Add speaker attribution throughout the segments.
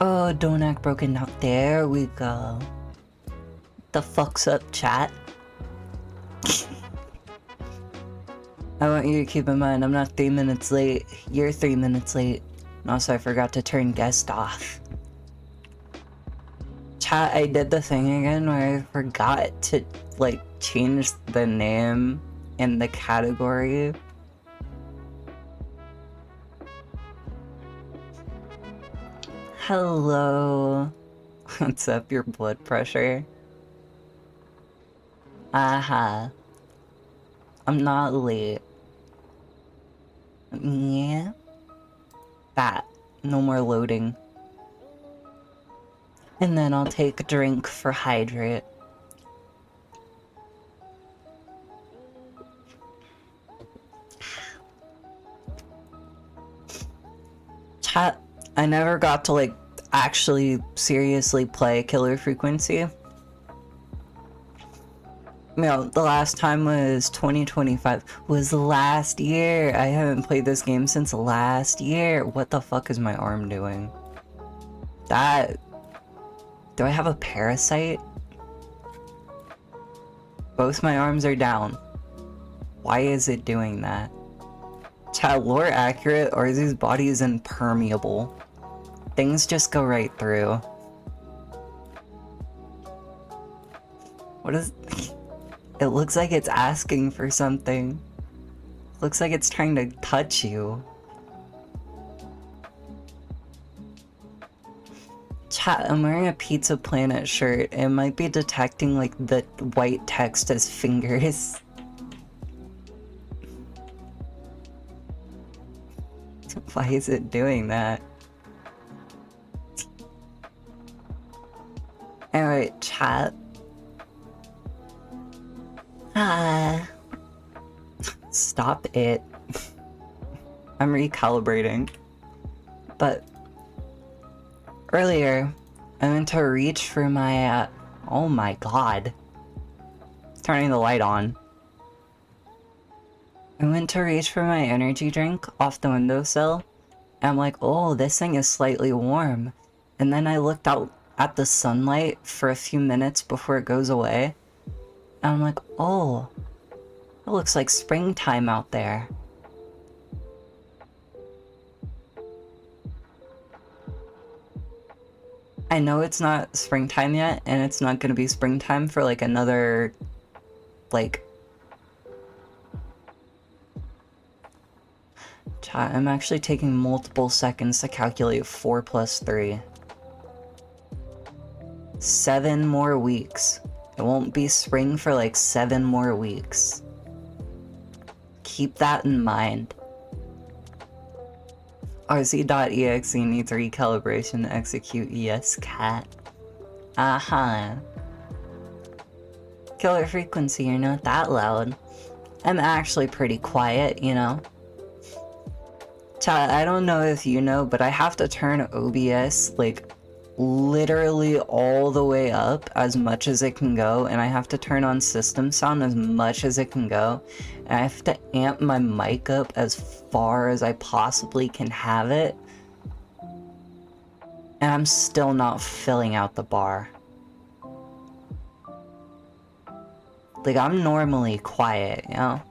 Speaker 1: Oh, don't act broken. Now there we go. The fuck's up, chat? I want you to keep in mind, I'm not 3 minutes late. You're 3 minutes late. And also, I forgot to turn guest off. Chat, I did the thing again where I forgot to, like, change the name in the category. Hello. What's up, your blood pressure? Aha. I'm not late. Yeah. That. No more loading. And then I'll take a drink for hydrate. Chat, I never got to, like, actually seriously play Killer Frequency. You know, the last time was 2025. Was last year. I haven't played this game since last year. What the fuck is my arm doing? That... Do I have a parasite? Both my arms are down. Why is it doing that? Chat, lore accurate, or is his body is impermeable? Things just go right through. What is... It looks like it's asking for something. Looks like it's trying to touch you. Chat, I'm wearing a Pizza Planet shirt. It might be detecting, like, the white text as fingers. Why is it doing that? Alright, chat. Stop it. I'm recalibrating. But earlier, I went to reach for my, oh my god. Turning the light on. I went to reach for my energy drink off the windowsill, and I'm like, oh, this thing is slightly warm. And then I looked out at the sunlight for a few minutes before it goes away, and I'm like, oh, it looks like springtime out there. I know it's not springtime yet, and it's not gonna be springtime for like another, like... Chat, I'm actually taking multiple seconds to calculate 4 plus 3. 7 more weeks. It won't be spring for like 7 more weeks. Keep that in mind. RC.exe needs recalibration to execute. Yes, cat. Uh-huh. Killer Frequency, you're not that loud. I'm actually pretty quiet, you know? Chat, I don't know if you know, but I have to turn OBS, like, literally all the way up as much as it can go, and I have to turn on system sound as much as it can go, and I have to amp my mic up as far as I possibly can have it, and I'm still not filling out the bar. Like, I'm normally quiet, you know?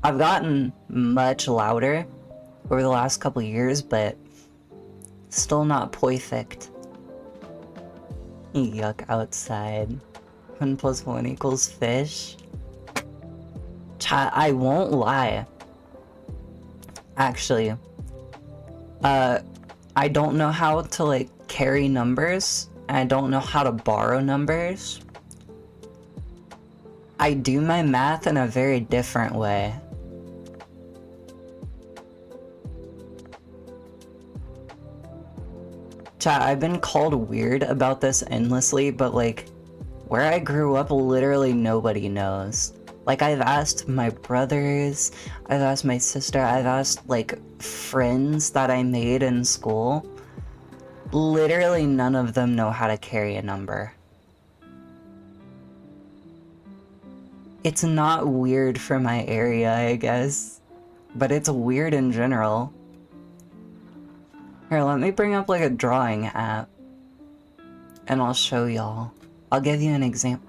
Speaker 1: I've gotten much louder over the last couple years, but still not perfect. Yuck, outside. 1 plus 1 equals fish. Chat, I won't lie. Actually, I don't know how to, like, carry numbers, and I don't know how to borrow numbers. I do my math in a very different way. Chat, I've been called weird about this endlessly, but like, where I grew up, literally nobody knows. Like, I've asked my brothers, I've asked my sister, I've asked, like, friends that I made in school. Literally none of them know how to carry a number. It's not weird for my area, I guess, but it's weird in general. Here, let me bring up like a drawing app. And I'll show y'all. I'll give you an example.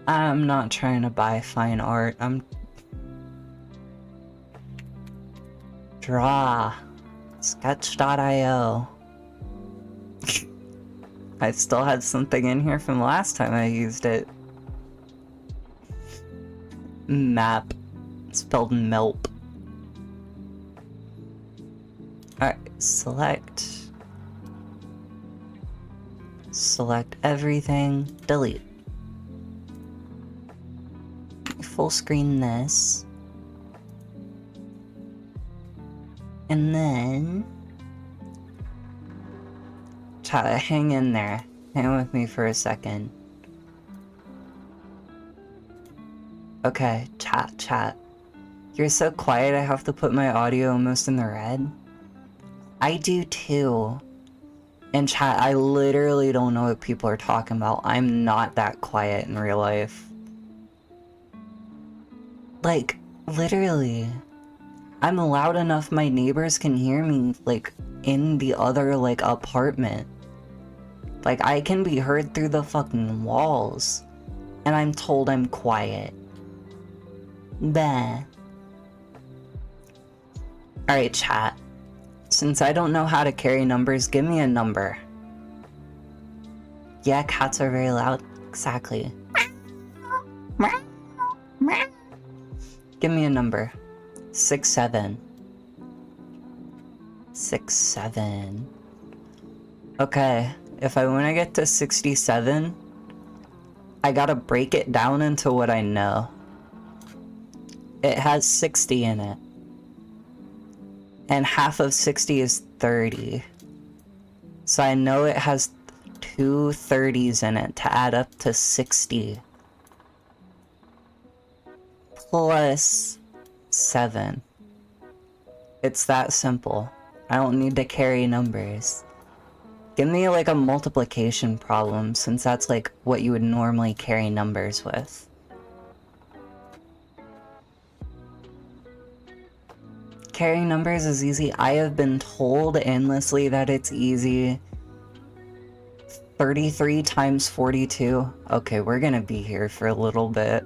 Speaker 1: I'm not trying to buy fine art. I'm... Draw. Sketch.io. I still had something in here from last time I used it. Map. Spelled melp. Alright, select. Select everything. Delete. Full screen this. And then... Chat, hang in there. Hang with me for a second. Okay, chat. You're so quiet I have to put my audio almost in the red. I do too. And chat, I literally don't know what people are talking about. I'm not that quiet in real life. Like, literally. I'm loud enough my neighbors can hear me, like, in the other, like, apartment. Like, I can be heard through the fucking walls. And I'm told I'm quiet. Bah. Alright, chat. Since I don't know how to carry numbers, give me a number. Yeah, cats are very loud. Exactly. Give me a number. 67. 67. Okay, if I want to get to 67, I gotta break it down into what I know. It has 60 in it. And half of 60 is 30. So I know it has 2 30s in it to add up to 60. Plus 7. It's that simple. I don't need to carry numbers. Give me like a multiplication problem, since that's like what you would normally carry numbers with. Carrying numbers is easy. I have been told endlessly that it's easy. 33 times 42. Okay, we're gonna be here for a little bit.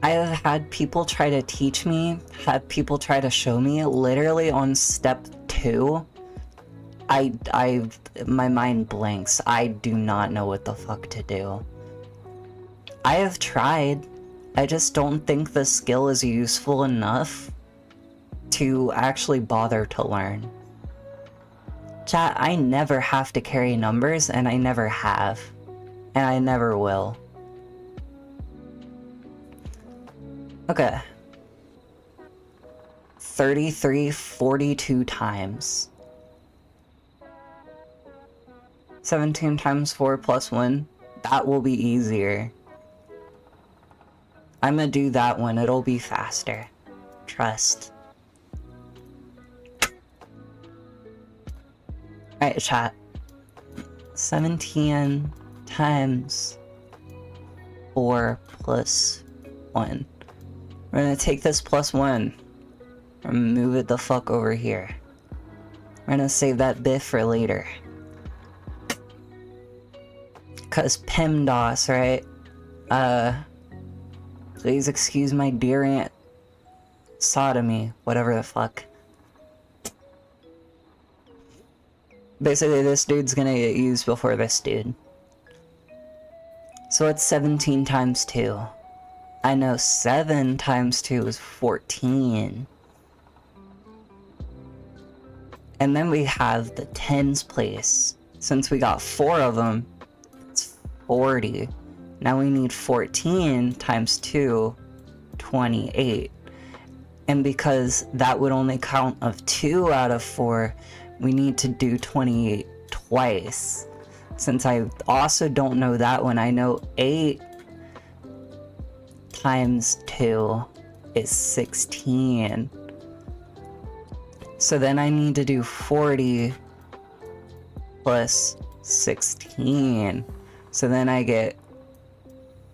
Speaker 1: I have had people try to teach me, had people try to show me, literally on step 2. My mind blanks. I do not know what the fuck to do. I have tried. I just don't think the skill is useful enough to actually bother to learn. Chat, I never have to carry numbers, and I never have. And I never will. Okay. 33 42 times. 17 times 4 plus 1. That will be easier. I'm gonna do that one. It'll be faster. Trust. Alright, chat. 17 times 4 plus 1. We're gonna take this plus 1 and move it the fuck over here. We're gonna save that bit for later. Cause PEMDOS, right? Please excuse my dear aunt sodomy, whatever the fuck. Basically, this dude's gonna get used before this dude. So it's 17 times 2. I know 7 times 2 is 14. And then we have the tens place. Since we got 4 of them, it's 40. Now we need 14 times 2, 28. And because that would only count of 2 out of 4, we need to do 28 twice. since I also don't know that one, I know 8 times 2 is 16. So then I need to do 40 plus 16. So then I get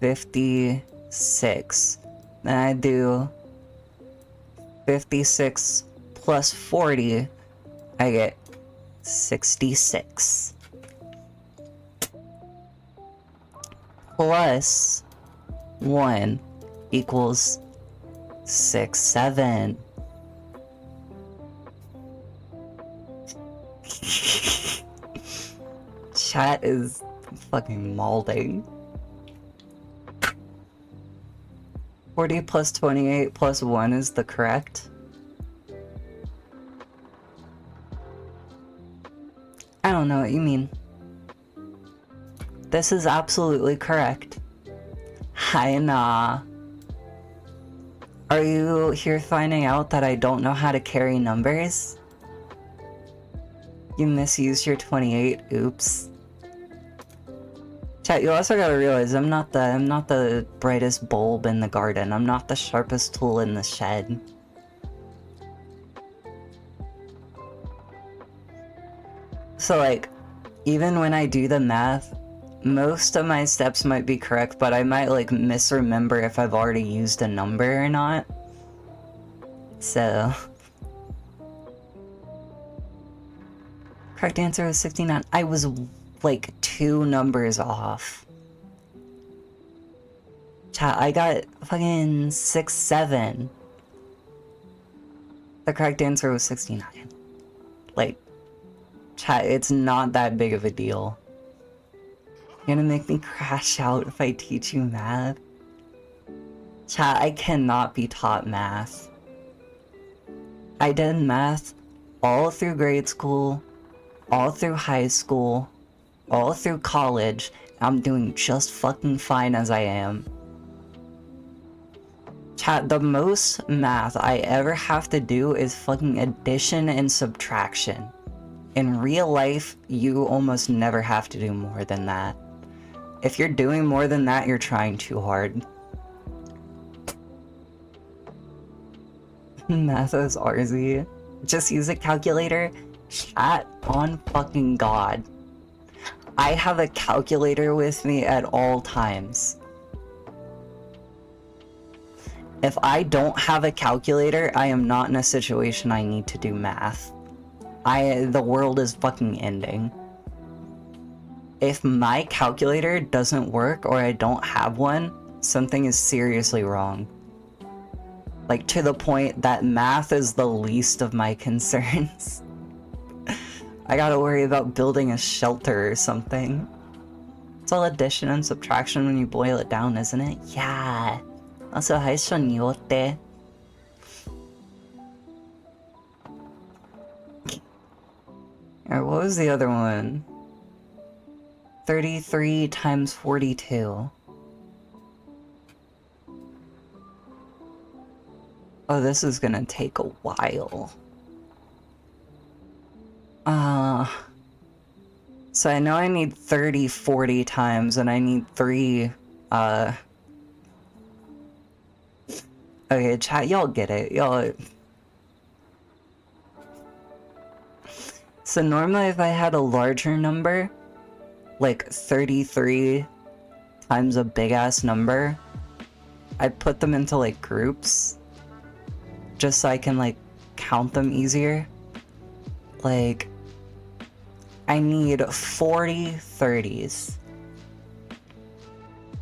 Speaker 1: 56. Then I do 56 plus 40. I get 66. Plus 1 equals 67. Chat is fucking mauling. 40 plus 28 plus 1 is the correct. I don't know what you mean. This is absolutely correct. Hi, nah. Are you here finding out that I don't know how to carry numbers? You misused your 28, oops. Chat, you also gotta realize I'm not the brightest bulb in the garden. I'm not the sharpest tool in the shed. So like, even when I do the math, most of my steps might be correct, but I might like misremember if I've already used a number or not. So... Correct answer was 69. I was like 2 numbers off. Chat, I got fucking 67. The correct answer was 69. Like, chat, it's not that big of a deal. You're gonna make me crash out if I teach you math? Chat, I cannot be taught math. I did math all through grade school, all through high school, all through college. I'm doing just fucking fine as I am. Chat, the most math I ever have to do is fucking addition and subtraction. In real life, you almost never have to do more than that. If you're doing more than that, you're trying too hard. Math is RZ. Just use a calculator. Chat on fucking God. I have a calculator with me at all times. If I don't have a calculator, I am not in a situation I need to do math. The world is fucking ending. If my calculator doesn't work or I don't have one, something is seriously wrong. Like, to the point that math is the least of my concerns. I gotta worry about building a shelter or something. It's all addition and subtraction when you boil it down, isn't it? Yeah. Also, hi, Shonyote. Alright, what was the other one? 33 times 42. Oh, this is gonna take a while. So I know I need 30 40 times, and I need 3, Okay, chat, y'all get it. Y'all... So normally if I had a larger number, like 33 times a big-ass number, I'd put them into, like, groups. Just so I can, like, count them easier. Like, I need 40 30s.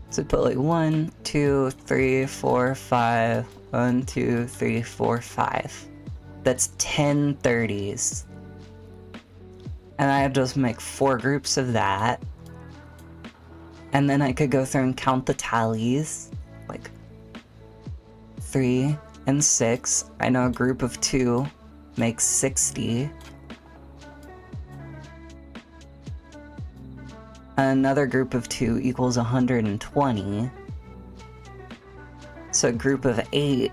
Speaker 1: So put like 1, 2, 3, 4, 5. 1, 2, 3, 4, 5. That's 10 30s. And I just make 4 groups of that. And then I could go through and count the tallies. Like 3 and 6. I know a group of 2 makes 60. Another group of 2 equals 120. So a group of 8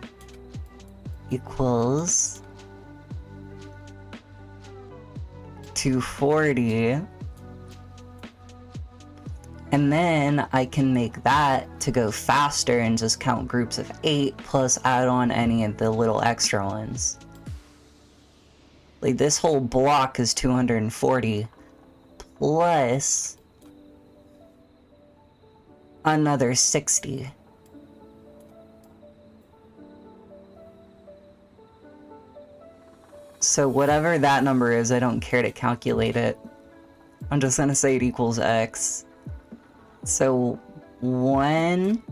Speaker 1: equals 240. And then I can make that to go faster and just count groups of 8 plus add on any of the little extra ones. Like this whole block is 240 plus another 60. So whatever that number is, I don't care to calculate it. I'm just gonna say it equals X. So 1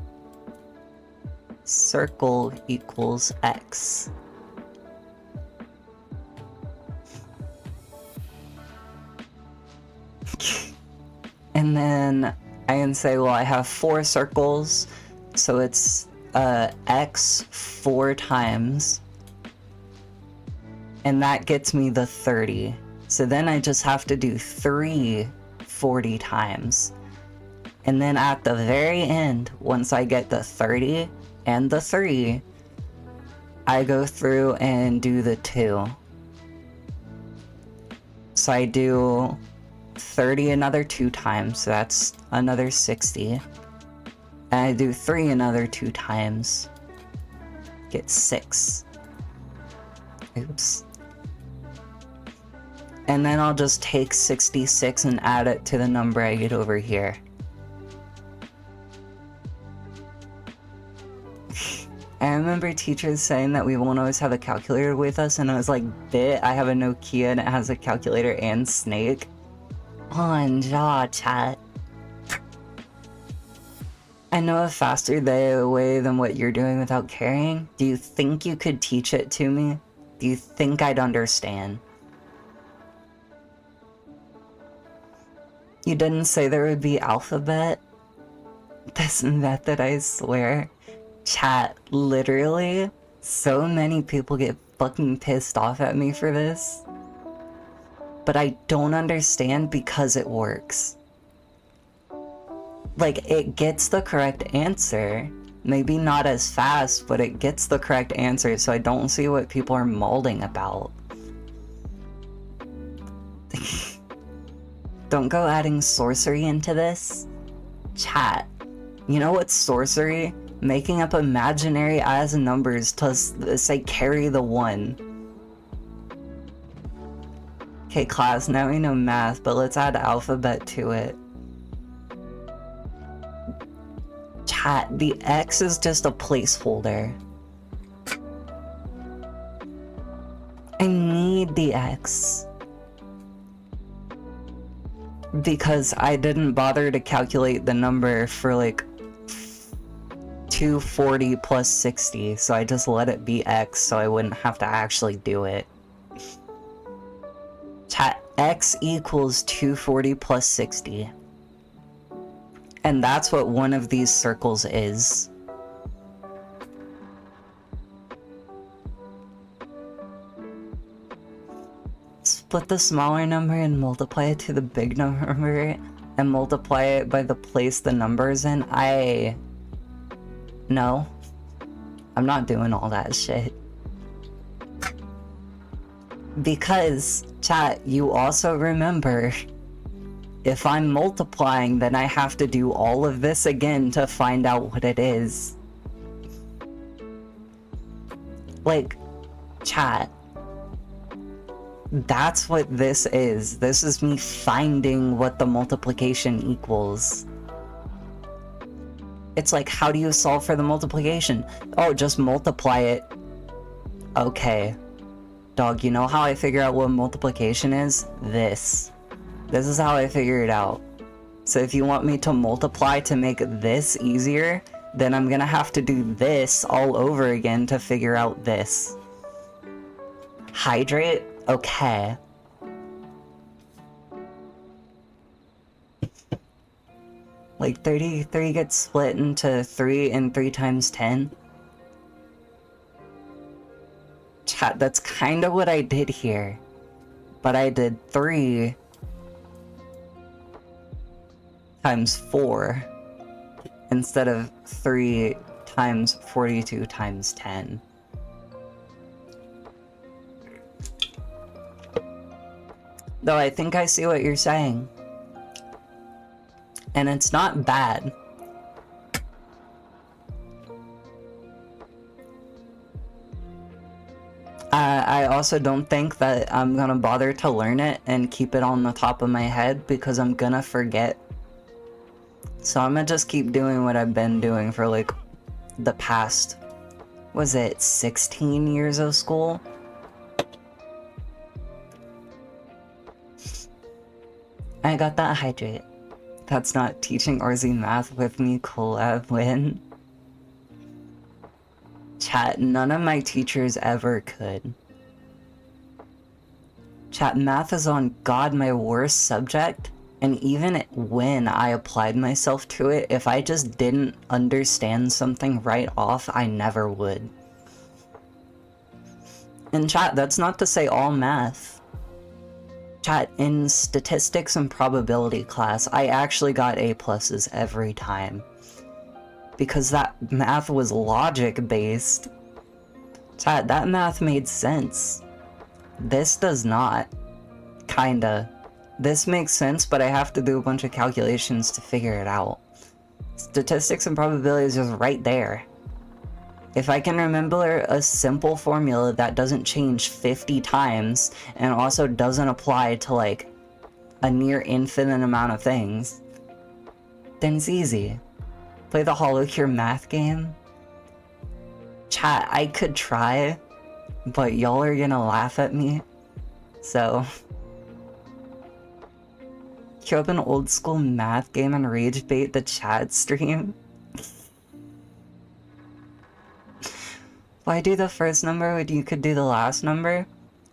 Speaker 1: circle equals X. And then I can say, well, I have 4 circles, so it's X 4 times. And that gets me the 30. So then I just have to do 3 40 times. And then at the very end, once I get the 30 and the 3, I go through and do the 2. So I do 30 another 2 times, so that's another 60. And I do 3 another 2 times, get 6. Oops. And then I'll just take 66 and add it to the number I get over here. I remember teachers saying that we won't always have a calculator with us, and I was like, "Bit, I have a Nokia and it has a calculator and Snake." On jaw, chat. I know a faster way than what you're doing without caring. Do you think you could teach it to me? Do you think I'd understand? You didn't say there would be alphabet? This method, I swear. Chat, literally, so many people get fucking pissed off at me for this. But I don't understand because it works. Like, it gets the correct answer. Maybe not as fast, but it gets the correct answer, so I don't see what people are malding about. Don't go adding sorcery into this. Chat, you know what's sorcery? Making up imaginary as numbers to say carry the 1. Okay, class, now we know math, but let's add alphabet to it. Chat, the X is just a placeholder. I need the X. Because I didn't bother to calculate the number for like 240 plus 60, so I just let it be X so I wouldn't have to actually do it. Chat, X equals 240 plus 60. And that's what one of these circles is. Split the smaller number and multiply it to the big number and multiply it by the place the number is in. No. I'm not doing all that shit. Because, chat, you also remember, if I'm multiplying, then I have to do all of this again to find out what it is. Like, chat, that's what this is. This is me finding what the multiplication equals. It's like, how do you solve for the multiplication? Oh, just multiply it. Okay. Dog, you know how I figure out what multiplication is? This. This is how I figure it out. So if you want me to multiply to make this easier, then I'm gonna have to do this all over again to figure out this. Hydrate? Okay. Like 33 gets split into 3 and 3 times 10. Chat, that's kind of what I did here. But I did 3 times 4 instead of 3 times 42 times 10. Though I think I see what you're saying. And it's not bad. I also don't think that I'm gonna bother to learn it and keep it on the top of my head because I'm gonna forget. So I'm gonna just keep doing what I've been doing for like the past, was it 16 years of school? I got that hydrate. That's not teaching RZ math with me, collab win. Chat, none of my teachers ever could. Chat, math is on God my worst subject, and even when I applied myself to it, if I just didn't understand something right off, I never would. And chat, that's not to say all math. Chat, in statistics and probability class, I actually got A+ every time. Because that math was logic-based. Chat, that math made sense. This does not. Kinda. This makes sense, but I have to do a bunch of calculations to figure it out. Statistics and probability is just right there. If I can remember a simple formula that doesn't change 50 times, and also doesn't apply to like a near infinite amount of things, then it's easy. Play the Hollow Cure math game? Chat, I could try, but y'all are gonna laugh at me, so... Queue up an old school math game and rage bait the chat stream? Why do the first number when you could do the last number?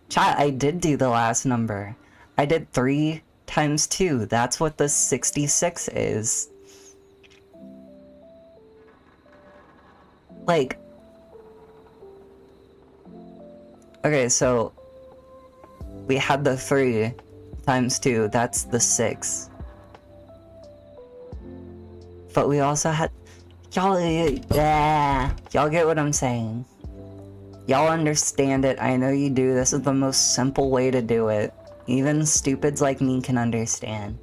Speaker 1: Chat, I did do the last number. I did 3 times 2, that's what the 66 is. Like... Okay, so... we had the 3 times 2, that's the 6. But we also had... Y'all... Yeah, y'all get what I'm saying. Y'all understand it, I know you do, this is the most simple way to do it. Even stupids like me can understand.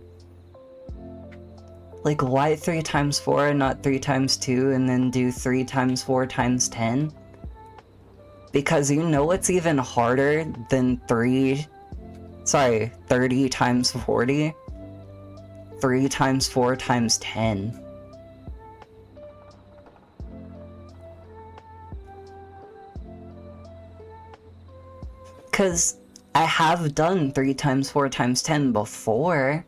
Speaker 1: Like, why 3 times 4 and not 3 times 2 and then do 3 times 4 times 10? Because you know what's even harder than 30 times 40? 3 times 4 times 10. Because I have done 3 times 4 times 10 before.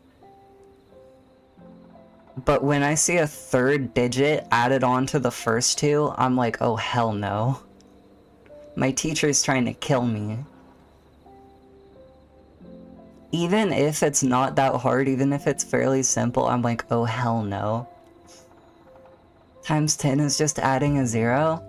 Speaker 1: But when I see a third digit added on to the first 2, I'm like, oh hell no. My teacher's trying to kill me. Even if it's not that hard, even if it's fairly simple, I'm like, oh hell no. Times 10 is just adding a 0?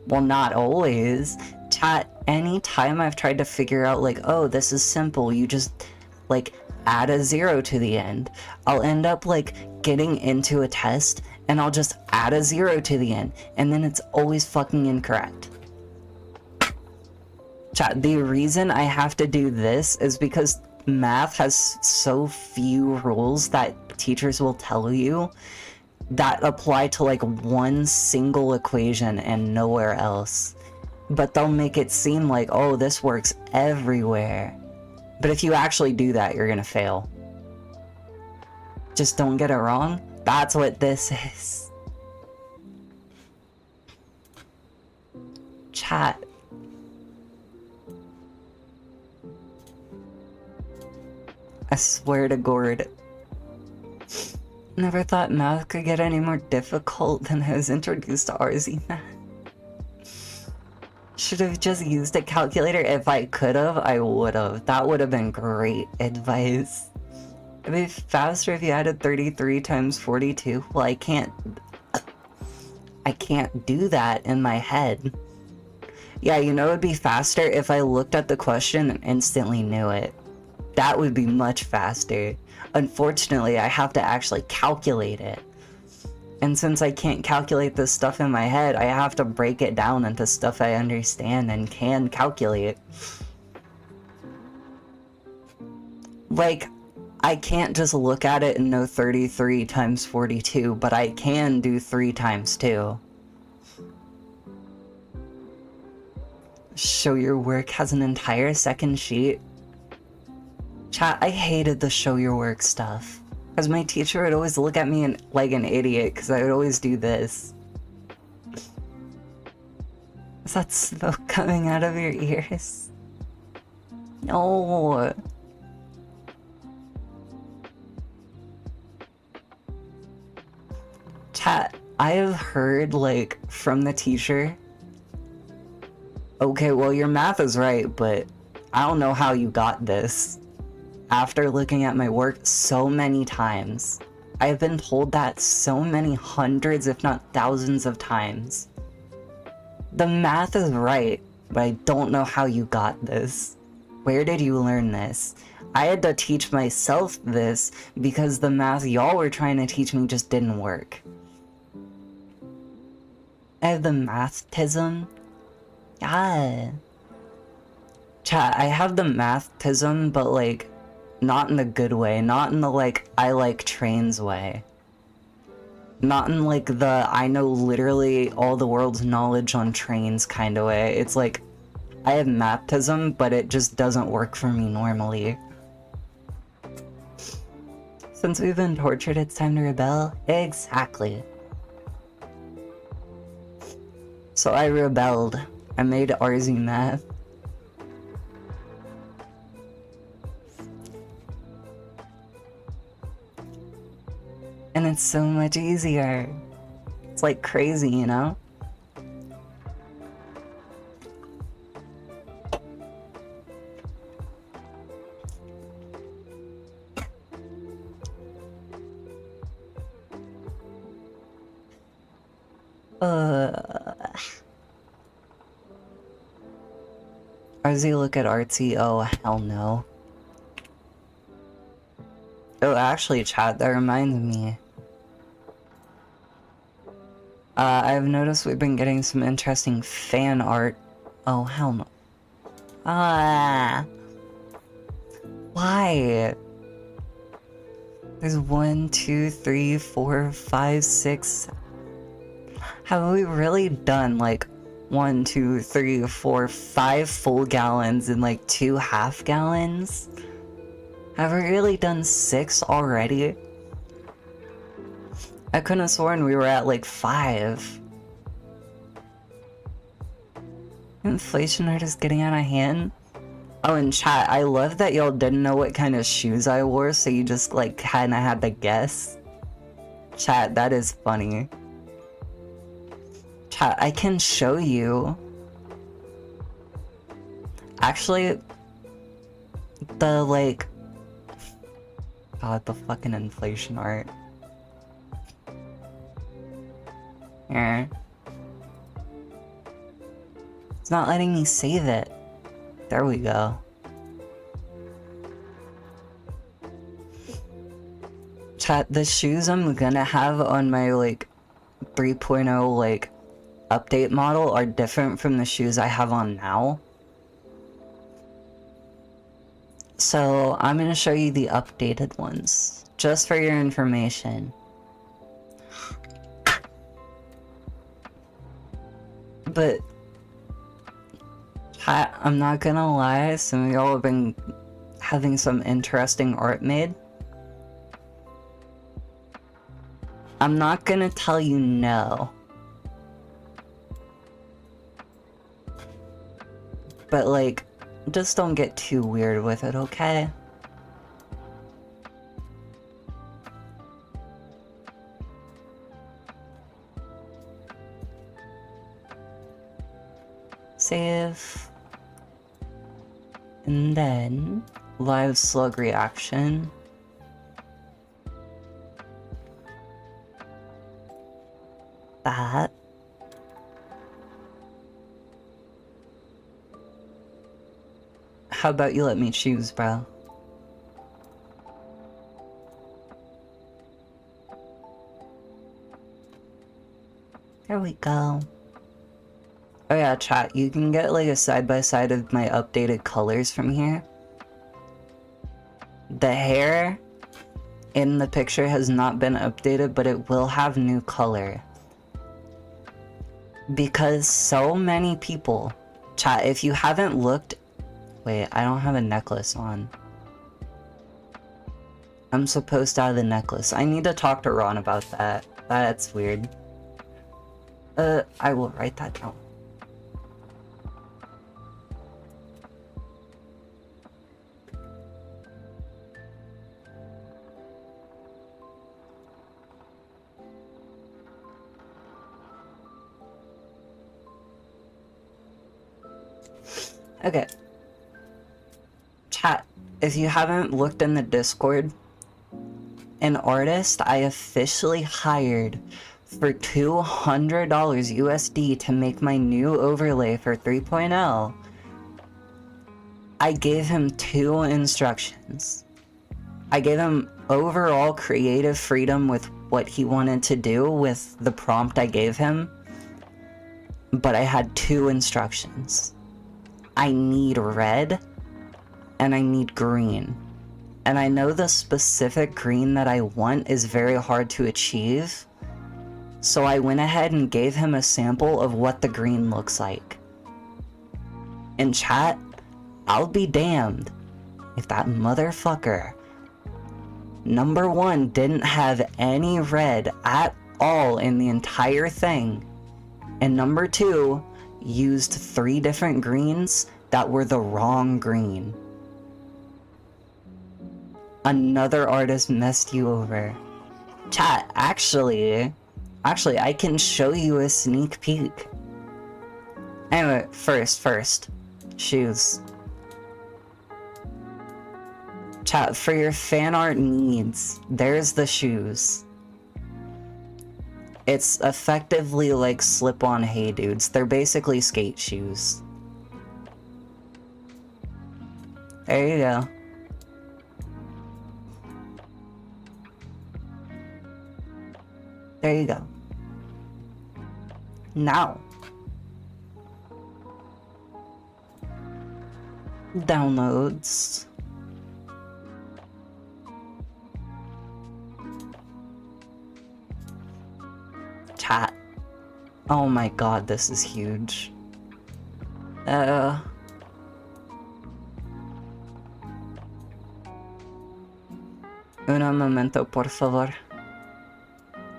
Speaker 1: Well, not always. Chat, anytime I've tried to figure out like, oh, this is simple, you just like add a 0 to the end. I'll end up like getting into a test and I'll just add a 0 to the end and then it's always fucking incorrect. Chat, the reason I have to do this is because math has so few rules that teachers will tell you that apply to like one single equation and nowhere else. But they'll make it seem like, oh, this works everywhere. But if you actually do that, you're gonna fail. Just don't get it wrong. That's what this is. Chat. I swear to God. Never thought math could get any more difficult than I was introduced to RZ math. Should have just used a calculator. If I could have, I would have. That would have been great advice. It'd be faster if you added 33 times 42. Well, I can't do that in my head. Yeah, you know it'd be faster if I looked at the question and instantly knew it. That would be much faster. Unfortunately, I have to actually calculate it. And since I can't calculate this stuff in my head, I have to break it down into stuff I understand and can calculate. Like, I can't just look at it and know 33 times 42, but I can do 3 times 2. Show your work has an entire second sheet. Chat, I hated the show your work stuff. Because my teacher would always look at me like an idiot because I would always do this. Is that smoke coming out of your ears? No. Chat, I have heard, like, from the teacher, okay, well, your math is right, but I don't know how you got this. After looking at my work so many times, I've been told that so many hundreds, if not thousands of times. The math is right, but I don't know how you got this. Where did you learn this? I had to teach myself this because the math y'all were trying to teach me just didn't work. I have the mathtism. Yeah. Chat, I have the mathtism, but like, not in the good way. Not in the like, I like trains way. Not in like the, I know literally all the world's knowledge on trains kind of way. It's like, I have mathtism, but it just doesn't work for me normally. Since we've been tortured, it's time to rebel? Exactly. So I rebelled. I made RZ math. And it's so much easier. It's like crazy, you know? RZ look at artsy? Oh, hell no. Oh, actually, chat, that reminds me. I've noticed we've been getting some interesting fan art. Oh, hell no. Why? There's 1, 2, 3, 4, 5, 6. Have we really done like 1, 2, 3, 4, 5 full gallons and like 2 half gallons? Have we really done 6 already? I couldn't have sworn we were at like 5. Inflation rate is getting out of hand. Oh, and chat, I love that y'all didn't know what kind of shoes I wore, so you just like kinda had to guess. Chat, that is funny. Chat, I can show you. Actually, the like... God, the fucking inflation art. Here. It's not letting me save it. There we go. Chat, the shoes I'm gonna have on my like 3.0 like update model are different from the shoes I have on now. So I'm gonna show you the updated ones, just for your information. But I'm not gonna lie, some of y'all have been having some interesting art made. I'm not gonna tell you no. But like, just don't get too weird with it, okay? Save. And then, live slug reaction. That. How about you let me choose, bro? There we go. Oh yeah, chat, you can get like a side-by-side of my updated colors from here. The hair in the picture has not been updated, but it will have new color. Because so many people... Chat, if you haven't looked... Wait, I don't have a necklace on. I'm supposed to have the necklace. I need to talk to Ron about that. That's weird. I will write that down. Okay. Chat, if you haven't looked in the Discord, an artist I officially hired for $200 USD to make my new overlay for 3.0. I gave him 2 instructions. I gave him overall creative freedom with what he wanted to do with the prompt I gave him, but I had 2 instructions. I need red, and I need green. And I know the specific green that I want is very hard to achieve, so I went ahead and gave him a sample of what the green looks like. In chat, I'll be damned if that motherfucker, number 1, didn't have any red at all in the entire thing, and number 2, used 3 different greens that were the wrong green. Another artist messed you over. Chat, actually, I can show you a sneak peek. Anyway, first, shoes. Chat, for your fan art needs, there's the shoes. It's effectively like slip-on Hey Dudes. They're basically skate shoes. There you go. There you go. Now, downloads. Chat. Oh my god, this is huge. Un momento, por favor.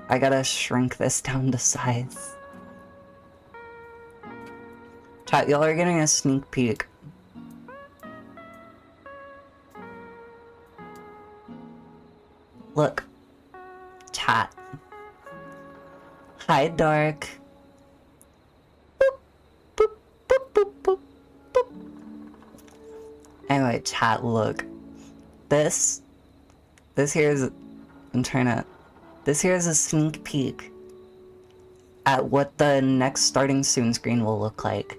Speaker 1: I gotta shrink this down to size. Chat, y'all are getting a sneak peek. Look. Chat. Hi, Dark. Boop, boop, boop, boop, boop, boop. Anyway, chat, look. This here is... This here is a sneak peek at what the next starting soon screen will look like.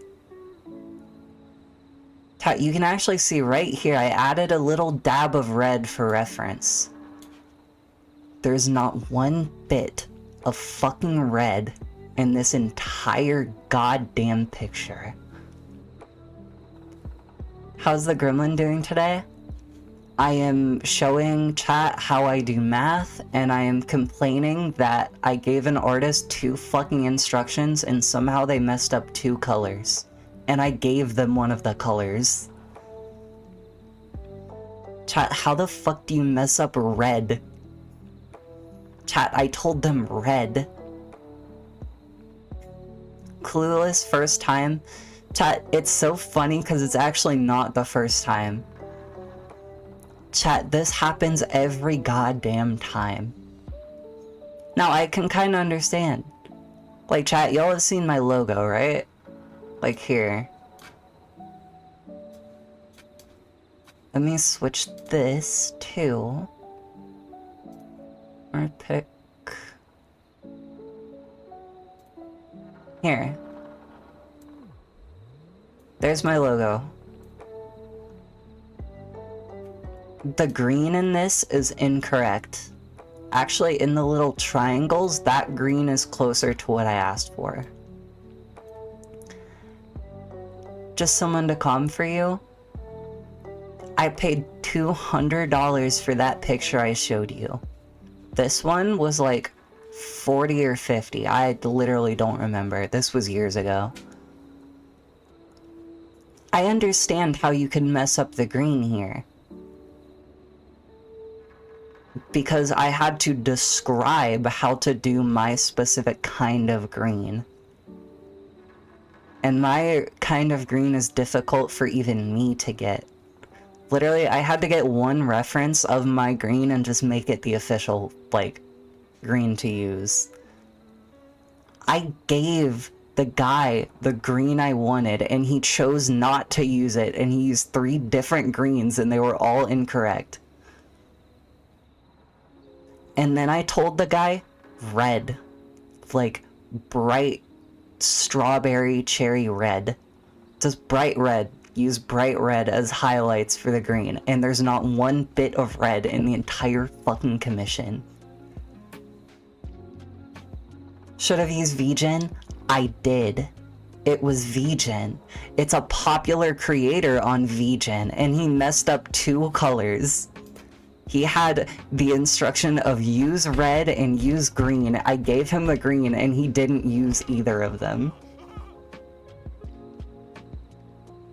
Speaker 1: Chat, you can actually see right here, I added a little dab of red for reference. There's not one bit of fucking red in this entire goddamn picture. How's the gremlin doing today? I am showing chat how I do math, and I am complaining that I gave an artist 2 fucking instructions and somehow they messed up 2 colors. And I gave them one of the colors. Chat, how the fuck do you mess up red? Chat, I told them red. Clueless first time. Chat, it's so funny because it's actually not the first time. Chat, this happens every goddamn time. Now, I can kind of understand. Like, chat, y'all have seen my logo, right? Like, here. Let me switch this to... or pick... Here. There's my logo. The green in this is incorrect. Actually, in the little triangles, that green is closer to what I asked for. Just someone to come for you. I paid $200 for that picture I showed you. This one was like 40 or 50. I literally don't remember. This was years ago. I understand how you can mess up the green here. Because I had to describe how to do my specific kind of green. And my kind of green is difficult for even me to get. Literally, I had to get one reference of my green and just make it the official, like, green to use. I gave the guy the green I wanted, and he chose not to use it, and he used 3 different greens, and they were all incorrect. And then I told the guy, red. Like, bright strawberry cherry red. Just bright red. Use bright red as highlights for the green, and there's not one bit of red in the entire fucking commission. Should have used VGen? I did. It was VGen. It's a popular creator on VGen, and he messed up 2 colors. He had the instruction of use red and use green. I gave him the green, and he didn't use either of them.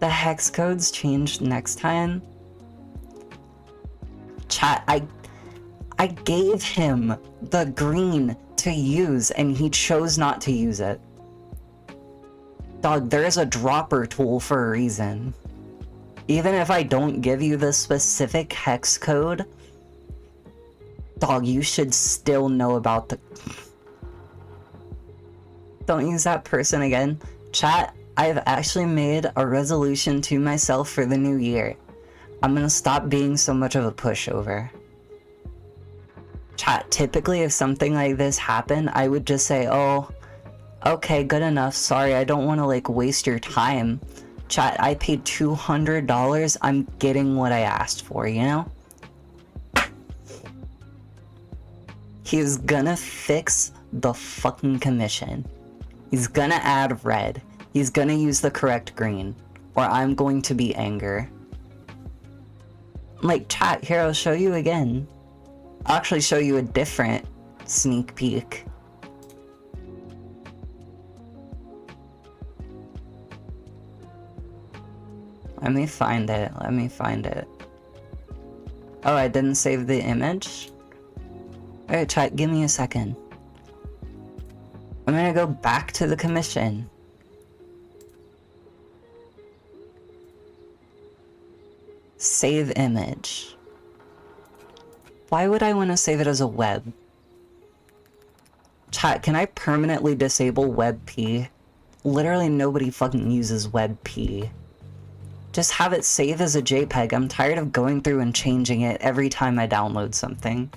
Speaker 1: The hex codes changed next time. Chat, I gave him the green to use, and he chose not to use it. Dog, there is a dropper tool for a reason. Even if I don't give you the specific hex code, dog, you should still know about the... Don't use that person again. Chat, I've actually made a resolution to myself for the new year. I'm gonna stop being so much of a pushover. Chat, typically if something like this happened, I would just say, oh, okay, good enough. Sorry, I don't want to like waste your time. Chat, I paid $200. I'm getting what I asked for, you know? He's gonna fix the fucking commission. He's gonna add red. He's gonna use the correct green, or I'm going to be angry. Like, chat, here, I'll show you again. I'll actually show you a different sneak peek. Let me find it. Let me find it. Oh, I didn't save the image? Alright, chat, give me a second. I'm gonna go back to the commission. Save image. Why would I want to save it as a web? Chat, can I permanently disable WebP? Literally nobody fucking uses WebP. Just have it save as a JPEG. I'm tired of going through and changing it every time I download something.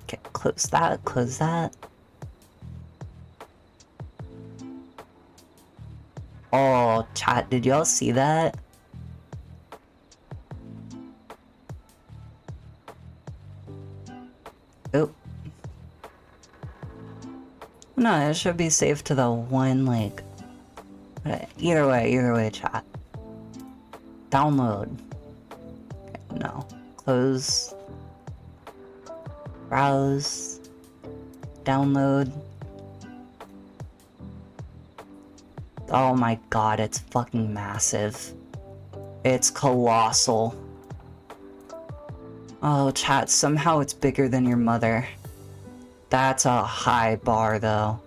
Speaker 1: Okay, close that, close that. Oh, chat, did y'all see that? Oh. No, it should be saved to the one, like... Either way, chat. Download. Okay, no. Close. Browse. Download. Oh my god, it's fucking massive. It's colossal. Oh, chat, somehow it's bigger than your mother. That's a high bar, though.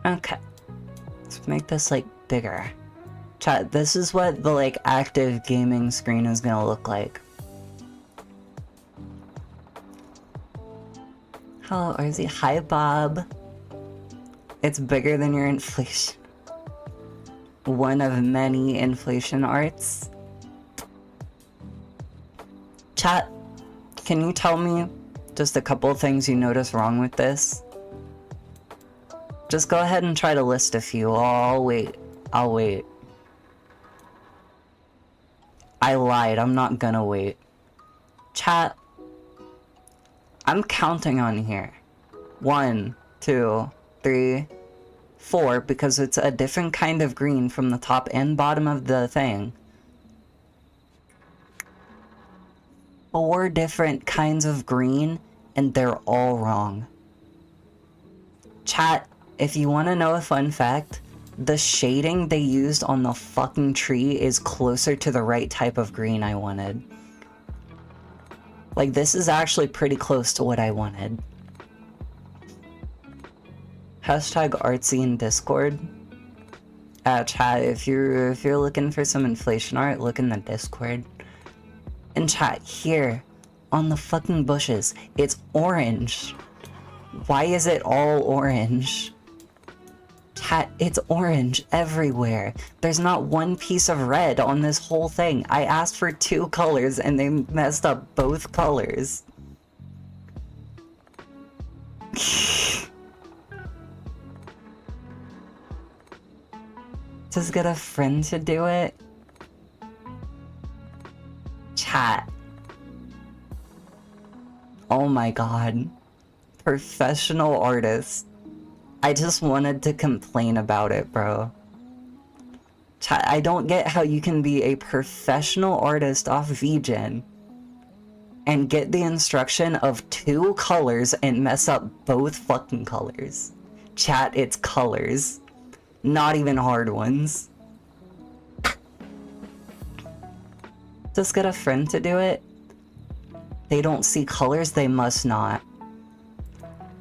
Speaker 1: Okay. Let's make this, like, bigger. Chat, this is what the, like, active gaming screen is gonna look like. Hello, Arzy. Hi, Bob. It's bigger than your inflation. One of many inflation arts. Chat, can you tell me just a couple of things you notice wrong with this? Just go ahead and try to list a few. I'll wait. I'll wait. I lied, I'm not gonna wait. Chat, I'm counting on here. 1, 2, 3, 4, because it's a different kind of green from the top and bottom of the thing. 4 different kinds of green, and they're all wrong. Chat, if you want to know a fun fact, the shading they used on the fucking tree is closer to the right type of green I wanted. Like, this is actually pretty close to what I wanted. Hashtag artsy in Discord. Chat, if you're looking for some inflation art, look in the Discord. And chat, here, on the fucking bushes, it's orange. Why is it all orange? Chat, it's orange everywhere. There's not one piece of red on this whole thing. I asked for 2 colors and they messed up both colors. Just get a friend to do it? Chat. Oh my god. Professional artist. I just wanted to complain about it, bro. Chat, I don't get how you can be a professional artist off VGen and get the instruction of 2 colors and mess up both fucking colors. Chat, it's colors. Not even hard ones. Just get a friend to do it. They don't see colors, they must not.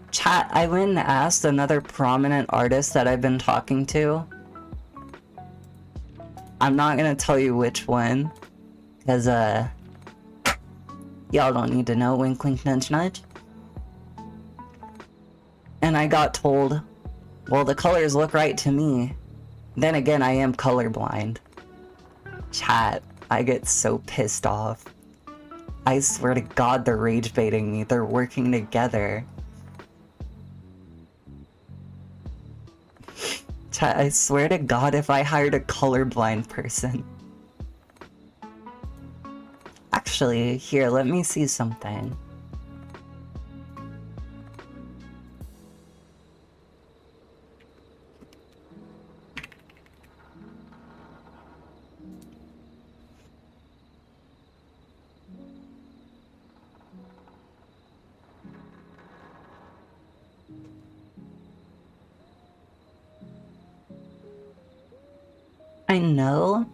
Speaker 1: Chat, I went and asked another prominent artist that I've been talking to. I'm not gonna tell you which one, because, y'all don't need to know, wink wink nudge nudge. And I got told, well, the colors look right to me. Then again, I am colorblind. Chat, I get so pissed off. I swear to God, they're rage baiting me. They're working together. Chat, I swear to God, if I hired a colorblind person. Actually, here, let me see something. I know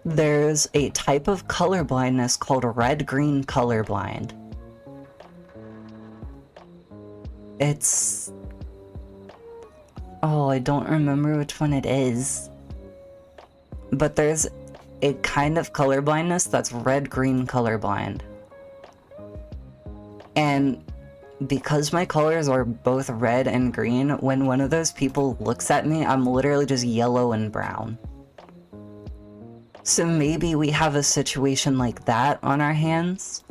Speaker 1: there's a type of colorblindness called red-green colorblind. It's... oh, I don't remember which one it is. But there's a kind of colorblindness that's red-green colorblind. And because my colors are both red and green, when one of those people looks at me, I'm literally just yellow and brown. So maybe we have a situation like that on our hands,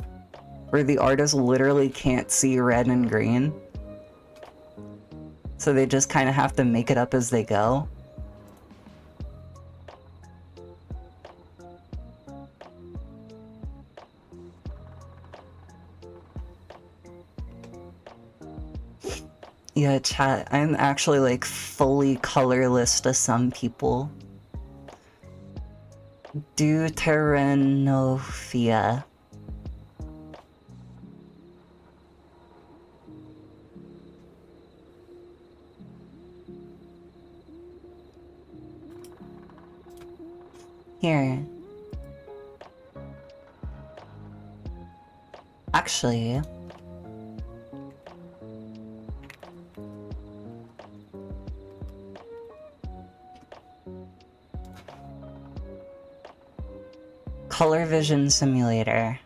Speaker 1: where the artist literally can't see red and green. So they just kind of have to make it up as they go. Yeah, chat, I'm actually like fully colorless to some people. Deuteranophia. Here. Actually... Color Vision Simulator.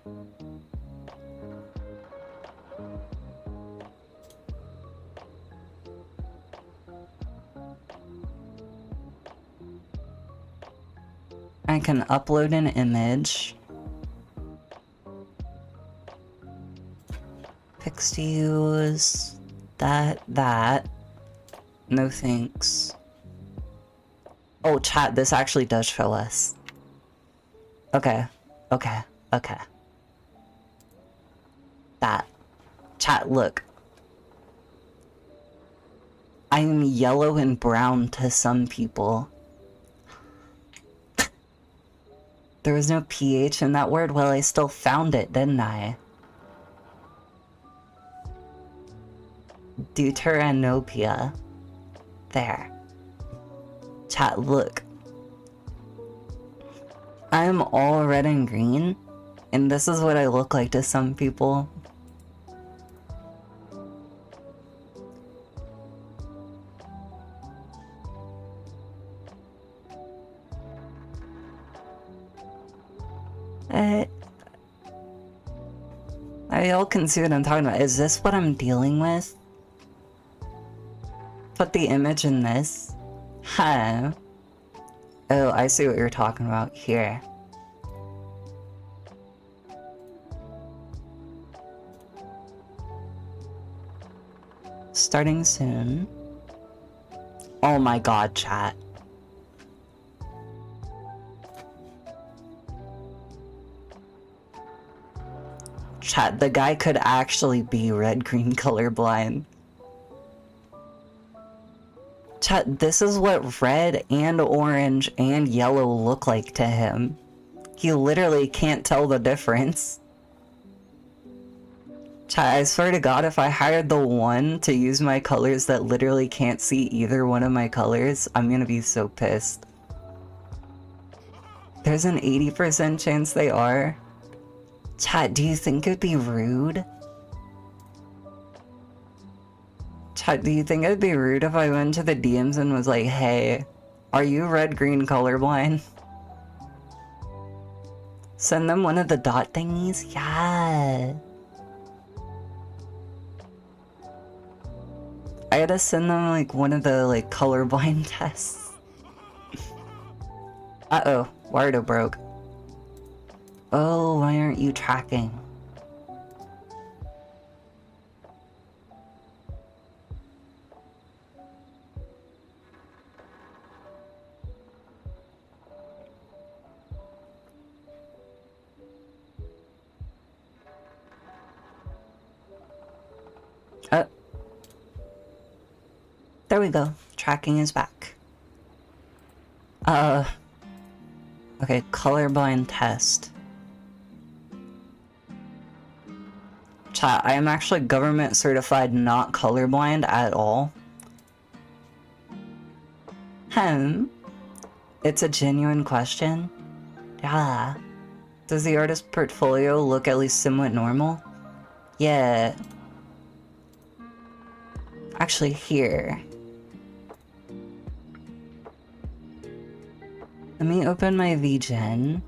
Speaker 1: I can upload an image. Pixels, that. No thanks. Oh, chat, this actually does show us. Okay. Okay. Okay. That. Chat, look. I am yellow and brown to some people. There was no PH in that word. Well, I still found it, didn't I? Deuteranopia. There. Chat, look. I am all red and green, and this is what I look like to some people. Y'all can see what I'm talking about. Is this what I'm dealing with? Put the image in this. Huh. Oh, I see what you're talking about here. Starting soon. Oh my god, chat. Chat, the guy could actually be red-green colorblind. Chat, this is what red and orange and yellow look like to him. He literally can't tell the difference. Chat, I swear to god, if I hired the one to use my colors that literally can't see either one of my colors, I'm gonna be so pissed. There's an 80% chance they are. Chat, do you think it'd be rude? Chat, do you think it'd be rude if I went to the DMs and was like, hey, are you red-green colorblind? Send them one of the dot thingies? Yeah. I gotta send them like one of the like colorblind tests. Uh-oh, Wardo broke. Oh, why aren't you tracking? There we go. Tracking is back. Okay, colorblind test. Chat, I am actually government certified not colorblind at all. It's a genuine question. Yeah. Does the artist portfolio look at least somewhat normal? Yeah. Actually, here. Let me open my VGen.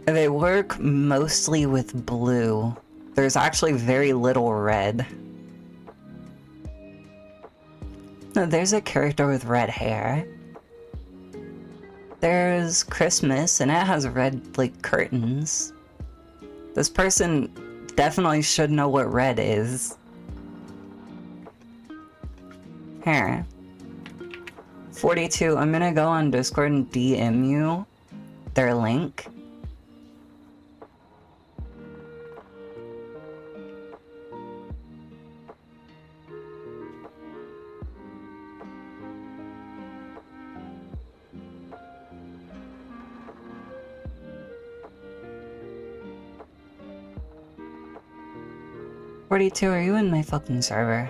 Speaker 1: They work mostly with blue. There's actually very little red. No, there's a character with red hair. There's Christmas, and it has red, like, curtains. This person definitely should know what red is. Here. 42, I'm gonna go on Discord and DM you their link. "42, are you in my fucking server?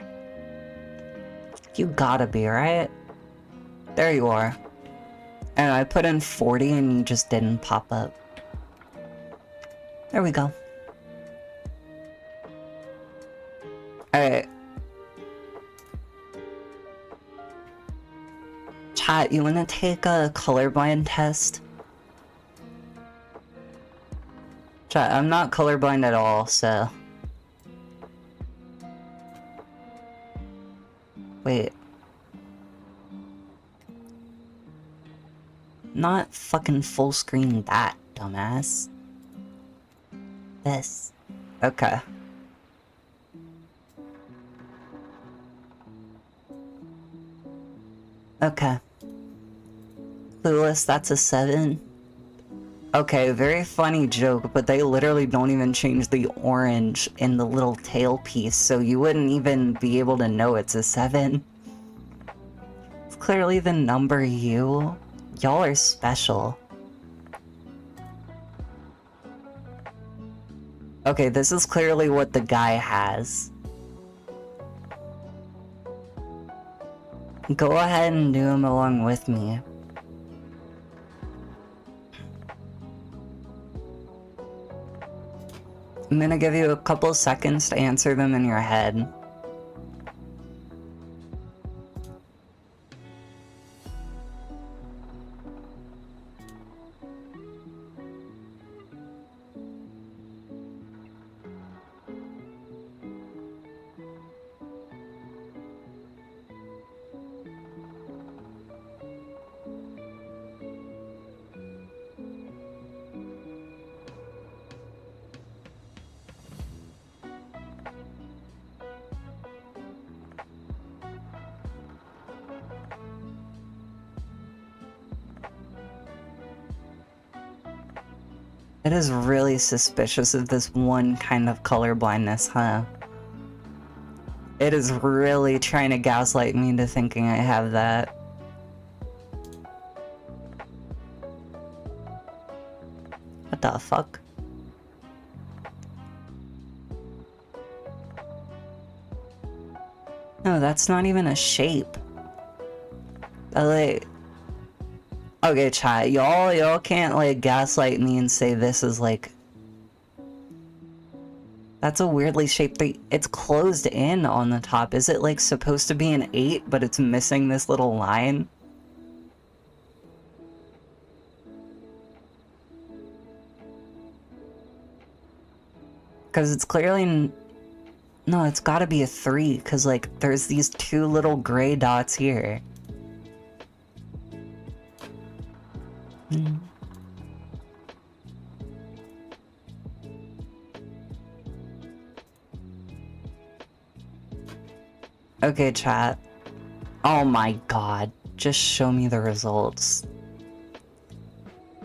Speaker 1: You gotta be, right? There you are. And I put in 40 and you just didn't pop up. There we go. Alright. Chat, you wanna take a colorblind test? Chat, I'm not colorblind at all, so... Wait. Not fucking full screen that, dumbass. This. Okay. Okay. Clueless, that's a 7. Okay, very funny joke, but they literally don't even change the orange in the little tail piece, so you wouldn't even be able to know it's a 7. It's clearly the number U. Y'all are special. Okay, this is clearly what the guy has. Go ahead and do them along with me. I'm gonna give you a couple seconds to answer them in your head. It is really suspicious of this one kind of colorblindness, huh? It is really trying to gaslight me into thinking I have that. What the fuck? No, that's not even a shape. Like... Okay, chat, y'all can't, like, gaslight me and say this is, like... That's a weirdly shaped thing. It's closed in on the top. Is it, like, supposed to be an 8, but it's missing this little line? Because it's clearly... No, it's gotta be a 3, because, like, there's these 2 little gray dots here. Okay, chat. Oh my god. Just show me the results.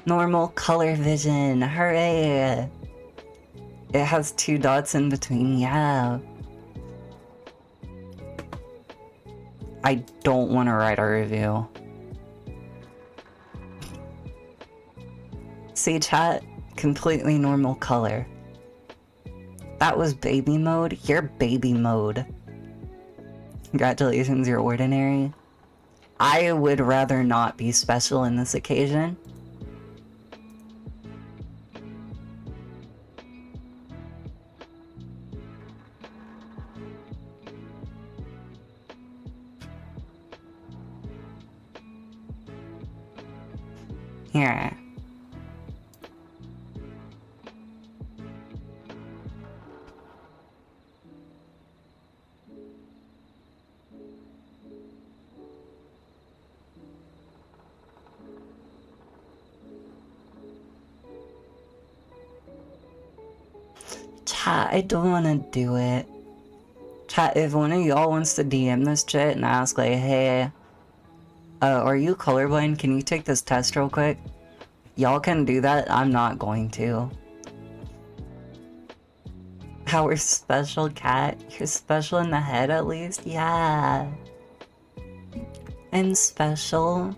Speaker 1: Normal color vision. Hooray! It has 2 dots in between. Yeah. I don't want to write a review. See, chat? Completely normal color. That was baby mode? You're baby mode. Congratulations, you're ordinary. I would rather not be special in this occasion. Here. Chat, I don't want to do it. Chat, if one of y'all wants to DM this shit and ask, like, hey, are you colorblind? Can you take this test real quick? Y'all can do that. I'm not going to. Our special cat? You're special in the head at least? Yeah. I'm special.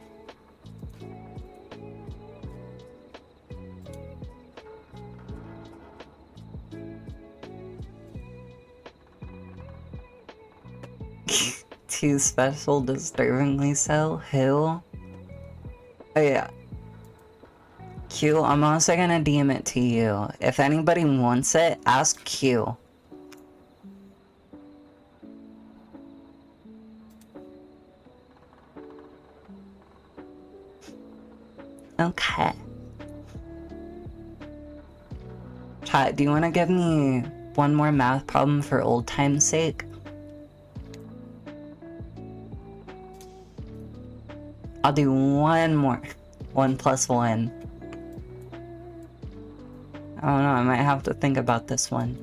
Speaker 1: Too special, disturbingly so? Who? Oh yeah. Q, I'm also gonna DM it to you. If anybody wants it, ask Q. Okay. Chat, do you want to give me one more math problem for old time's sake? I'll do one more. 1 plus 1. I don't know, I might have to think about this one.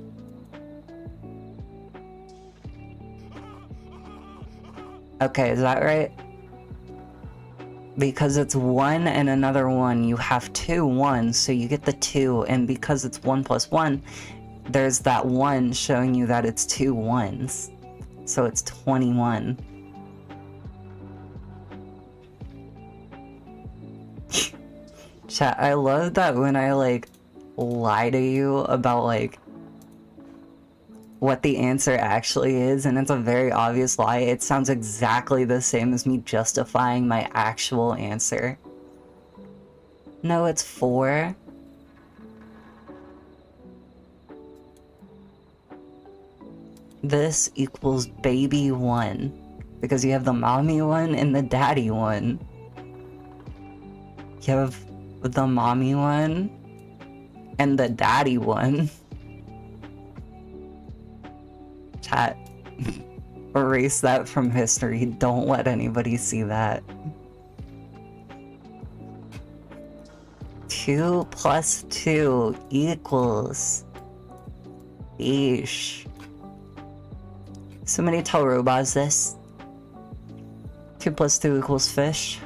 Speaker 1: Okay, is that right? Because it's 1 and another 1, you have 2 1s, so you get the 2, and because it's 1 plus 1, there's that 1 showing you that it's 2 1s. So it's 21. Chat, I love that when I, like, lie to you about, like, what the answer actually is, and it's a very obvious lie. It sounds exactly the same as me justifying my actual answer. No, it's 4. This equals baby 1, because you have the mommy 1 and the daddy 1. You have the mommy 1 and the daddy 1. Chat, erase that from history. Don't let anybody see that. 2 plus 2 equals... Eesh. Somebody tell robots this. 2 plus 2 equals fish.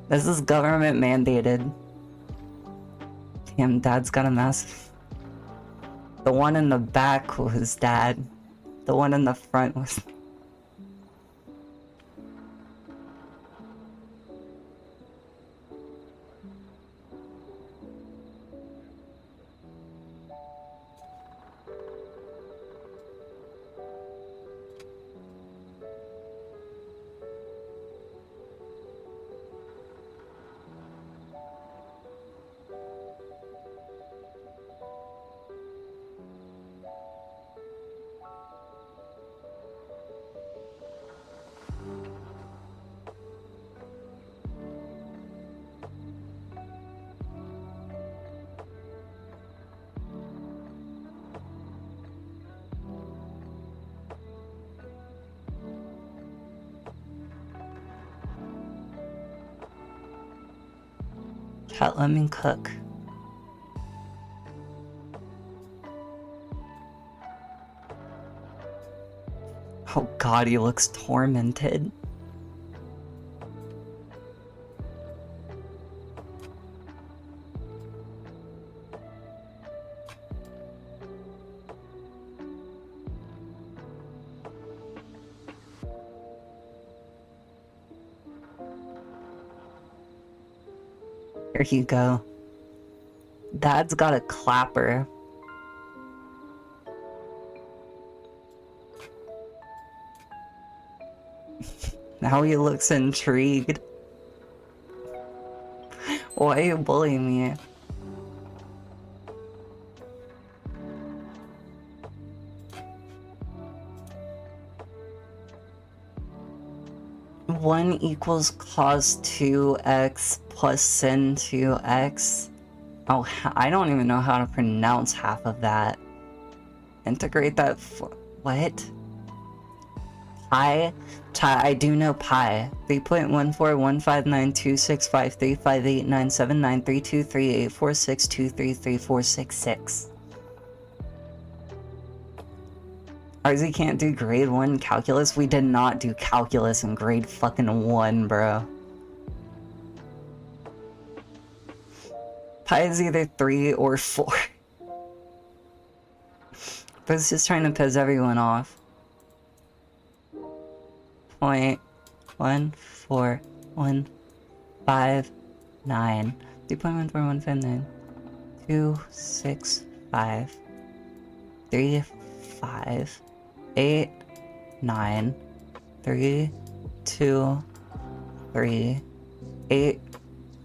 Speaker 1: This is government mandated. Damn, Dad's got a massive... The one in the back was Dad. The one in the front was... Chat, let me cook. Oh god, he looks tormented. Here you go. Dad's got a clapper. Now he looks intrigued. Why are you bullying me? One equals cos 2x plus sin 2x. Oh, I don't even know how to pronounce half of that. Integrate that for... What? Pi? I do know pi. 3.1415926535897932384623346. RZ can't do grade 1 calculus? We did not do calculus in grade fucking 1, bro. Pi is either 3 or 4. But it's just trying to piss everyone off. 0.14159 3.14159 265 35 8 9 3 2 3 8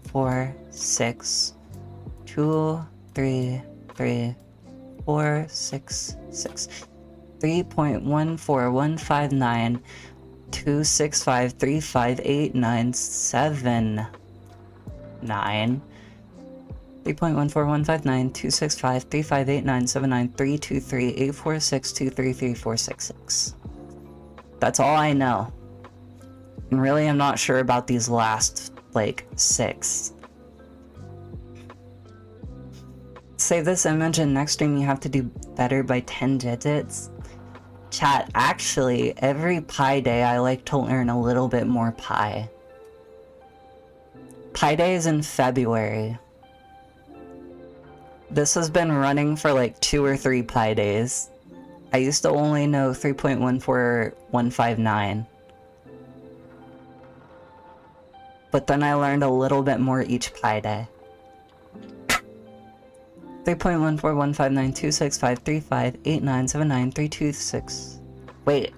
Speaker 1: 4 6 2 3 3 4 6 6 3.14159 265 358 979 3.14159 265 358 979 323 846 233 466. That's all I know. And really, I'm not sure about these last, like, 6. Save this image and next stream you have to do better by 10 digits. Chat, actually, every Pi Day I like to learn a little bit more Pi. Pi Day is in February. This has been running for like 2 or 3 Pi Days. I used to only know 3.14159. But then I learned a little bit more each Pi Day. 3.14159265358979326. Wait.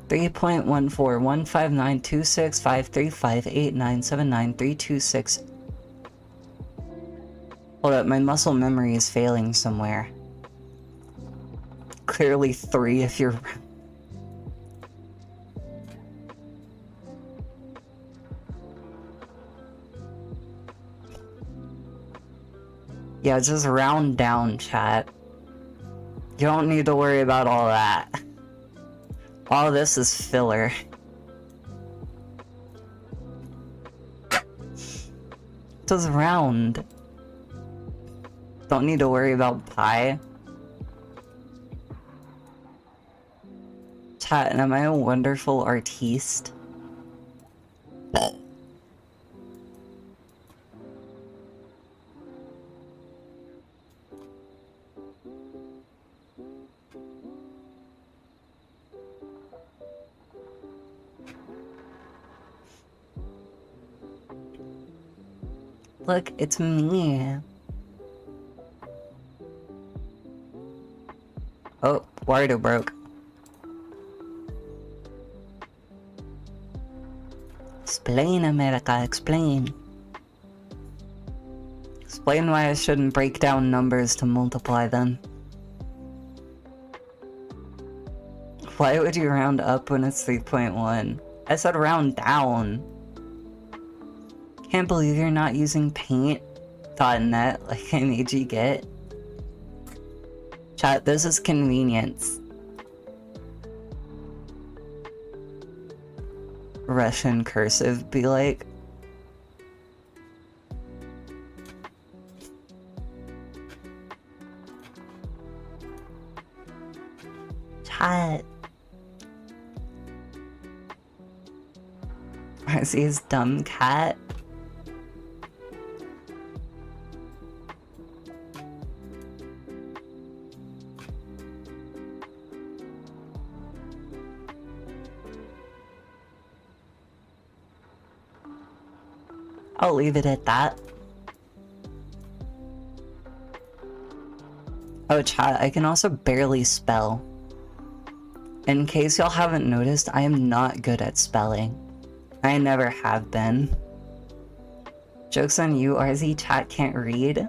Speaker 1: 3.14159265358979326. Hold up, my muscle memory is failing somewhere. Clearly 3 if you're... Yeah, just round down, chat. You don't need to worry about all that. All this is filler. Just round. Don't need to worry about pi. Chat, am I a wonderful artiste? Look, it's me. Oh, water broke. Explain, America, explain. Explain why I shouldn't break down numbers to multiply them. Why would you round up when it's 3.1? I said round down. Can't believe you're not using paint.net like I made you get. Chat, this is convenience. Russian cursive be like. Chat. I see his dumb cat. I'll leave it at that. Oh, chat, I can also barely spell. In case y'all haven't noticed, I am not good at spelling. I never have been. Joke's on you, RZ, chat can't read?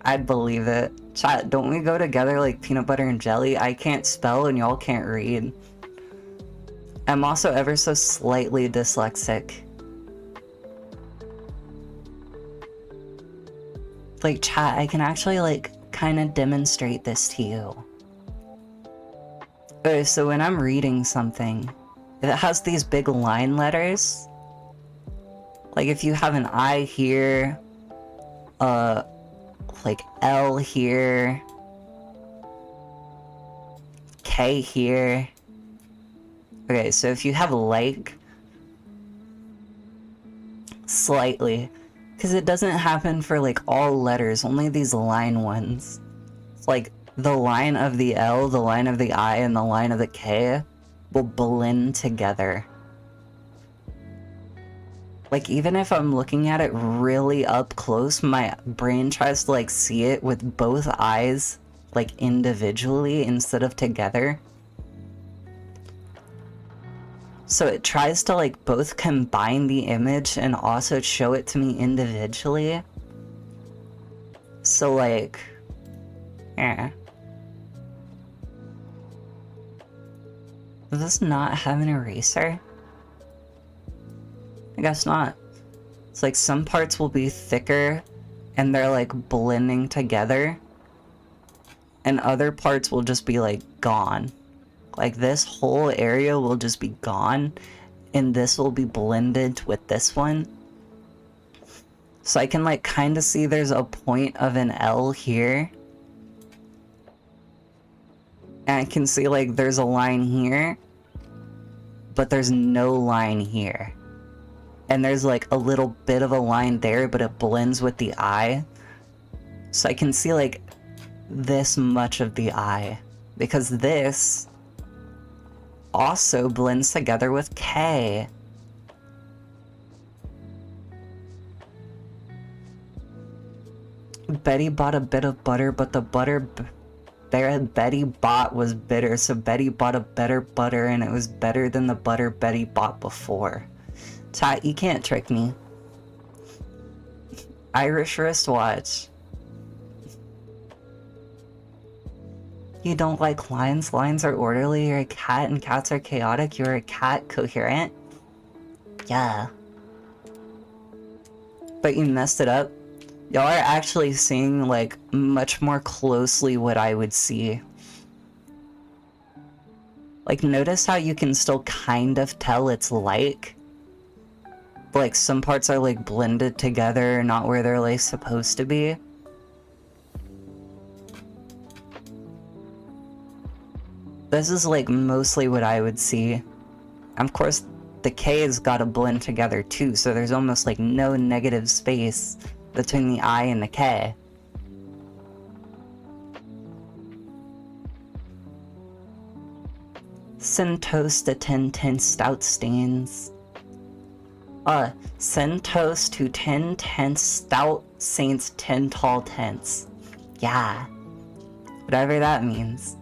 Speaker 1: I'd believe it. Chat, don't we go together like peanut butter and jelly? I can't spell and y'all can't read. I'm also ever so slightly dyslexic. Like, chat, I can actually, like, kind of demonstrate this to you. Okay, so when I'm reading something, if it has these big line letters, like if you have an I here, like L here, K here. Okay, so if you have like, slightly, because it doesn't happen for like all letters, only these line ones. It's like the line of the L, the line of the I, and the line of the K will blend together. Like even if I'm looking at it really up close, my brain tries to like see it with both eyes like individually instead of together. So it tries to like both combine the image and also show it to me individually. So like, yeah. Does this not have an eraser? I guess not. It's like some parts will be thicker and they're like blending together. And other parts will just be like gone. Like this whole area will just be gone and this will be blended with this one. So I can like kind of see there's a point of an L here. And I can see like there's a line here, but there's no line here. And there's like a little bit of a line there, but it blends with the eye. So I can see like this much of the eye, because this also blends together with K. Betty bought a bit of butter, but the butter Betty bought was bitter, so Betty bought a better butter, and it was better than the butter Betty bought before. Chat, you can't trick me. Irish wristwatch. You don't like lines? Lines are orderly. You're a cat and cats are chaotic. You're a cat, coherent. Yeah. But you messed it up. Y'all are actually seeing, like, much more closely what I would see. Like, notice how you can still kind of tell it's like some parts are, like, blended together, not where they're, like, supposed to be. This is, like, mostly what I would see. And of course, the K's gotta blend together, too, so there's almost, like, no negative space between the I and the K. Send toast to 10 stout stains. Send toast to 10 stout saints, 10 tall tents. Yeah. Whatever that means.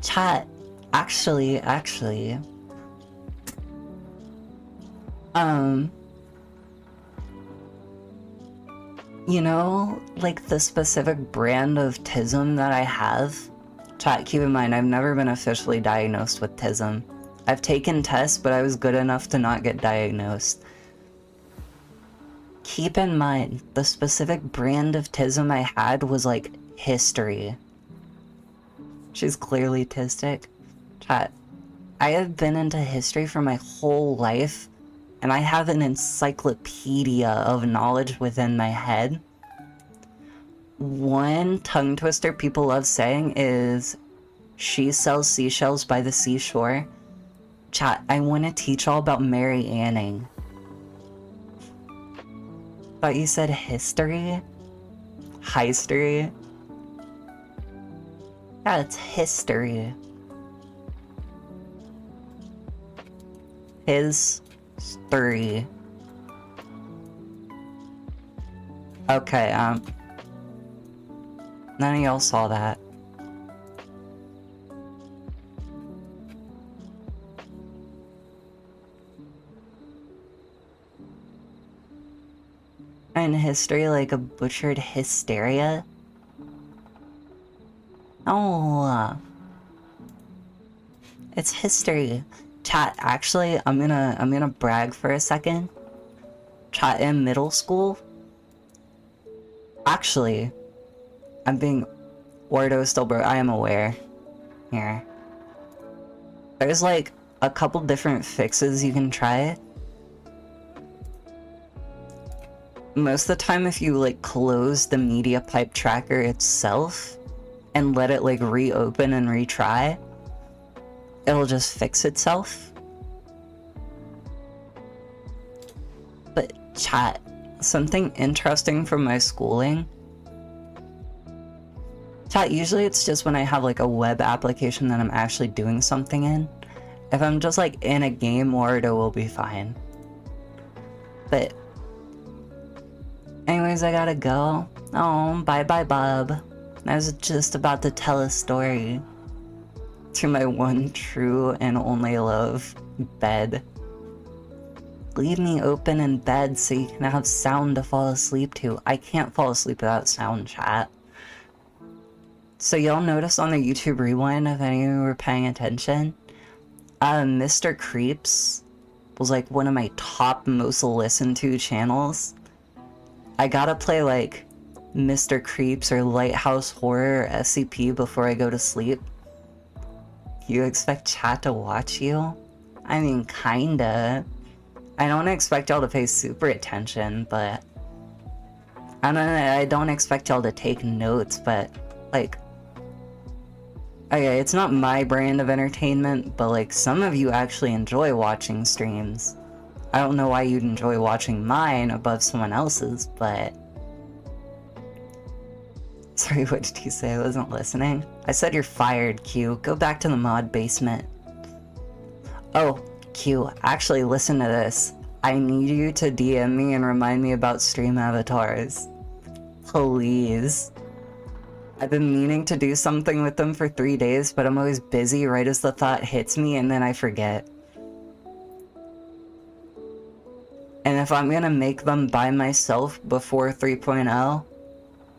Speaker 1: Chat, actually, you know, like the specific brand of tism that I have? Chat, keep in mind, I've never been officially diagnosed with tism. I've taken tests, but I was good enough to not get diagnosed. Keep in mind, the specific brand of tism I had was like history. She's clearly tistic. Chat, I have been into history for my whole life, and I have an encyclopedia of knowledge within my head. One tongue twister people love saying is, she sells seashells by the seashore. Chat, I want to teach all about Mary Anning. Thought you said history? History? Yeah, it's history. History. Okay, none of y'all saw that. And history like a butchered hysteria? Oh, it's history. Chat, actually, I'm gonna brag for a second. Chat, in middle school, actually, I'm being Ordo still broke. I am aware. Here. There's like a couple different fixes you can try. Most of the time, if you like close the media pipe tracker itself and let it like reopen and retry, it'll just fix itself. But chat, something interesting from my schooling. Chat, usually it's just when I have like a web application that I'm actually doing something in. If I'm just like in a game, Ordo will be fine. But anyways, I gotta go. Oh, bye bye, Bob. I was just about to tell a story to my one true and only love, bed. Leave me open in bed so you can have sound to fall asleep to. I can't fall asleep without sound, chat. So y'all notice on the YouTube Rewind, if any of you were paying attention, Mr. Creeps was like one of my top most listened to channels. I gotta play like Mr. Creeps or Lighthouse Horror or SCP before I go to sleep. You expect chat to watch you? I mean, kinda. I don't expect y'all to pay super attention, but... I don't expect y'all to take notes, but, like... Okay, it's not my brand of entertainment, but, like, some of you actually enjoy watching streams. I don't know why you'd enjoy watching mine above someone else's, but... Sorry, what did you say? I wasn't listening. I said you're fired, Q. Go back to the mod basement. Oh, Q, actually listen to this. I need you to DM me and remind me about stream avatars. Please. I've been meaning to do something with them for 3 days, but I'm always busy right as the thought hits me and then I forget. And if I'm gonna make them by myself before 3.0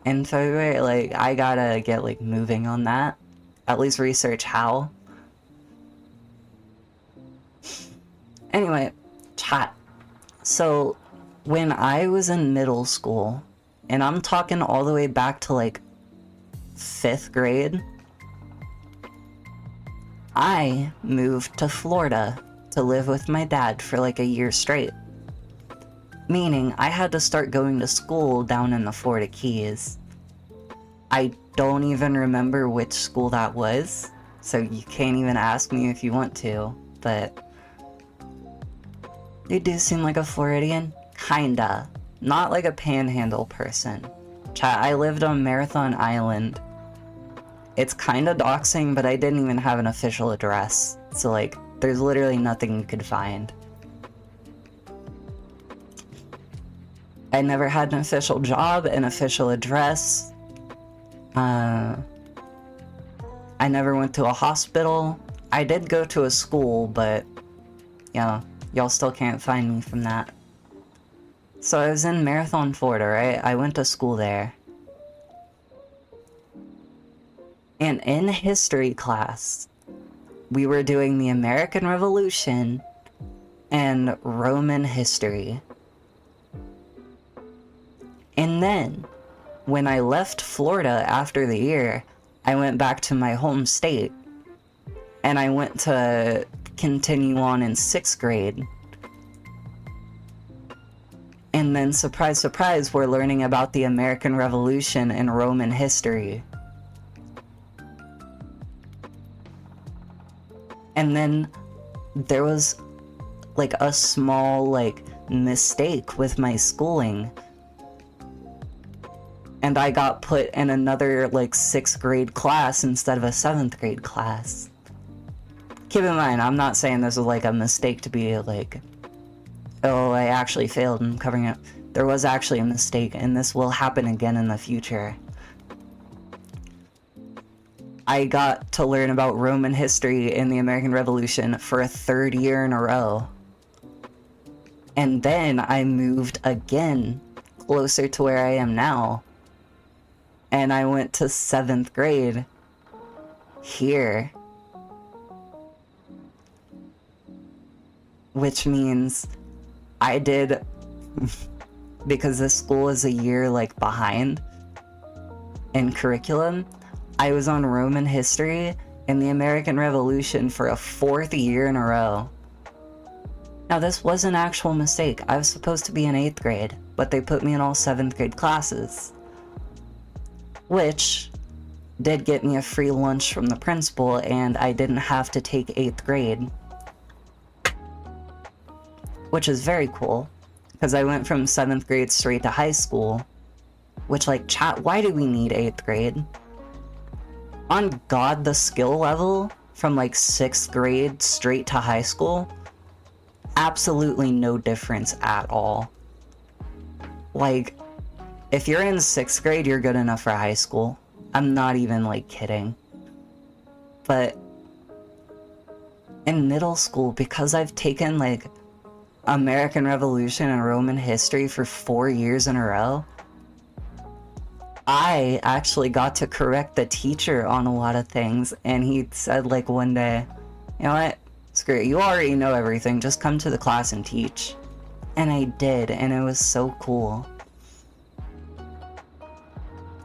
Speaker 1: in February, like, I gotta get, like, moving on that. At least research how. Anyway, chat. So, when I was in middle school, and I'm talking all the way back to, like, 5th grade, I moved to Florida to live with my dad for, like, a year straight. Meaning, I had to start going to school down in the Florida Keys. I don't even remember which school that was, so you can't even ask me if you want to, but... You do seem like a Floridian? Kinda. Not like a panhandle person. Chat, I lived on Marathon Island. It's kinda doxing, but I didn't even have an official address, so, like, there's literally nothing you could find. I never had an official job, an official address. I never went to a hospital. I did go to a school, but, you know, y'all still can't find me from that. So I was in Marathon, Florida, right? I went to school there. And in history class, we were doing the American Revolution and Roman history. And then, when I left Florida after the year, I went back to my home state, and I went to continue on in 6th grade. And then, surprise, surprise, we're learning about the American Revolution and Roman history. And then, there was, like, a small, like, mistake with my schooling. And I got put in another, like, 6th grade class instead of a 7th grade class. Keep in mind, I'm not saying this was, like, a mistake to be, like, oh, I actually failed and covering it. There was actually a mistake, and this will happen again in the future. I got to learn about Roman history in the American Revolution for a 3rd year in a row. And then I moved again, closer to where I am now. And I went to 7th grade here. Which means I did, because this school is a year, like, behind in curriculum, I was on Roman history and the American Revolution for a 4th year in a row. Now, this was an actual mistake. I was supposed to be in 8th grade, but they put me in all 7th grade classes. Which did get me a free lunch from the principal, and I didn't have to take 8th grade. Which is very cool, because I went from 7th grade straight to high school. Which, like, chat, why do we need 8th grade? On God, the skill level from, like, 6th grade straight to high school, absolutely no difference at all. Like, if you're in 6th grade, you're good enough for high school. I'm not even, like, kidding. But in middle school, because I've taken, like, American Revolution and Roman history for 4 years in a row, I actually got to correct the teacher on a lot of things, and he said, like, one day, you know what, screw it, you already know everything, just come to the class and teach. And I did, and it was so cool.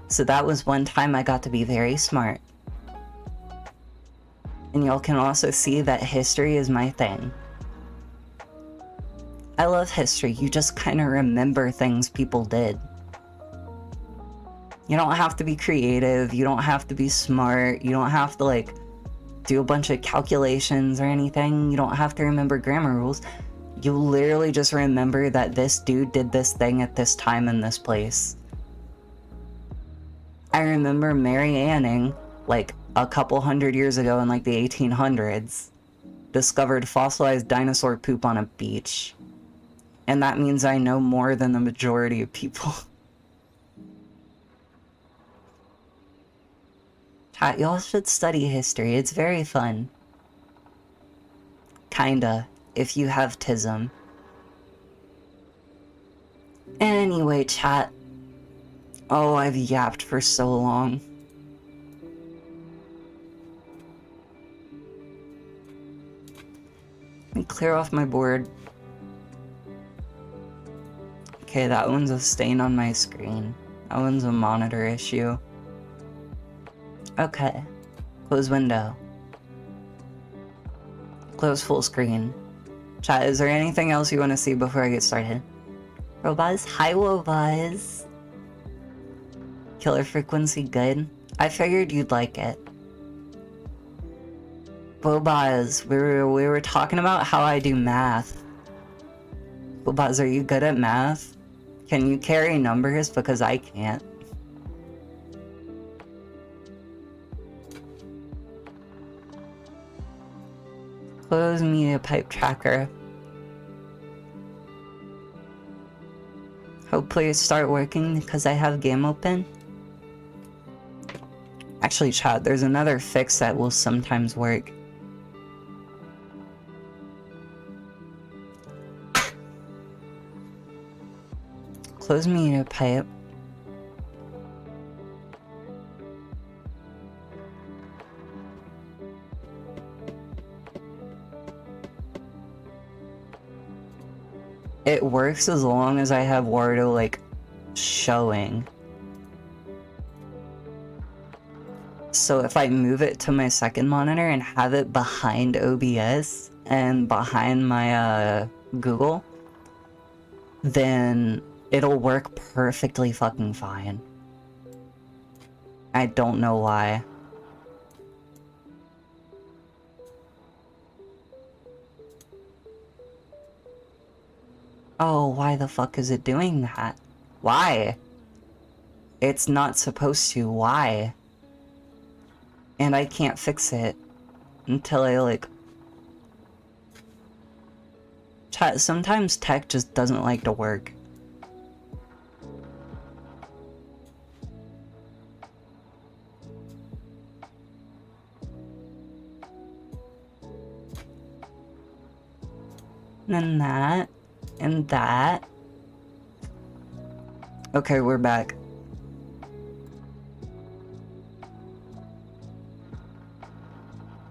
Speaker 1: So that was one time I got to be very smart. And y'all can also see that history is my thing. I love history. You just kind of remember things people did. You don't have to be creative. You don't have to be smart. You don't have to, like, do a bunch of calculations or anything. You don't have to remember grammar rules. You literally just remember that this dude did this thing at this time in this place. I remember Mary Anning, like, a couple hundred years ago in, like, the 1800s, discovered fossilized dinosaur poop on a beach. And that means I know more than the majority of people. Chat, y'all should study history. It's very fun. Kinda, if you have TISM. Anyway, chat. Oh, I've yapped for so long. Let me clear off my board. Okay, that one's a stain on my screen. That one's a monitor issue. Okay. Close window. Close full screen. Chat, is there anything else you want to see before I get started? Robuzz? Hi, Robuzz. Killer frequency good? I figured you'd like it. Bobaz, we were talking about how I do math. Bobaz, are you good at math? Can you carry numbers? Because I can't. Close media pipe tracker. Hopefully it start working because I have game open. Actually, chat, there's another fix that will sometimes work. Close media pipe. It works as long as I have Wardo, like, showing. So if I move it to my second monitor and have it behind OBS and behind my Google, then it'll work perfectly fucking fine. I don't know why. Oh, why the fuck is it doing that? Why? It's not supposed to. Why? And I can't fix it until I, like... Chat, sometimes tech just doesn't like to work. And then that. And that. Okay, we're back.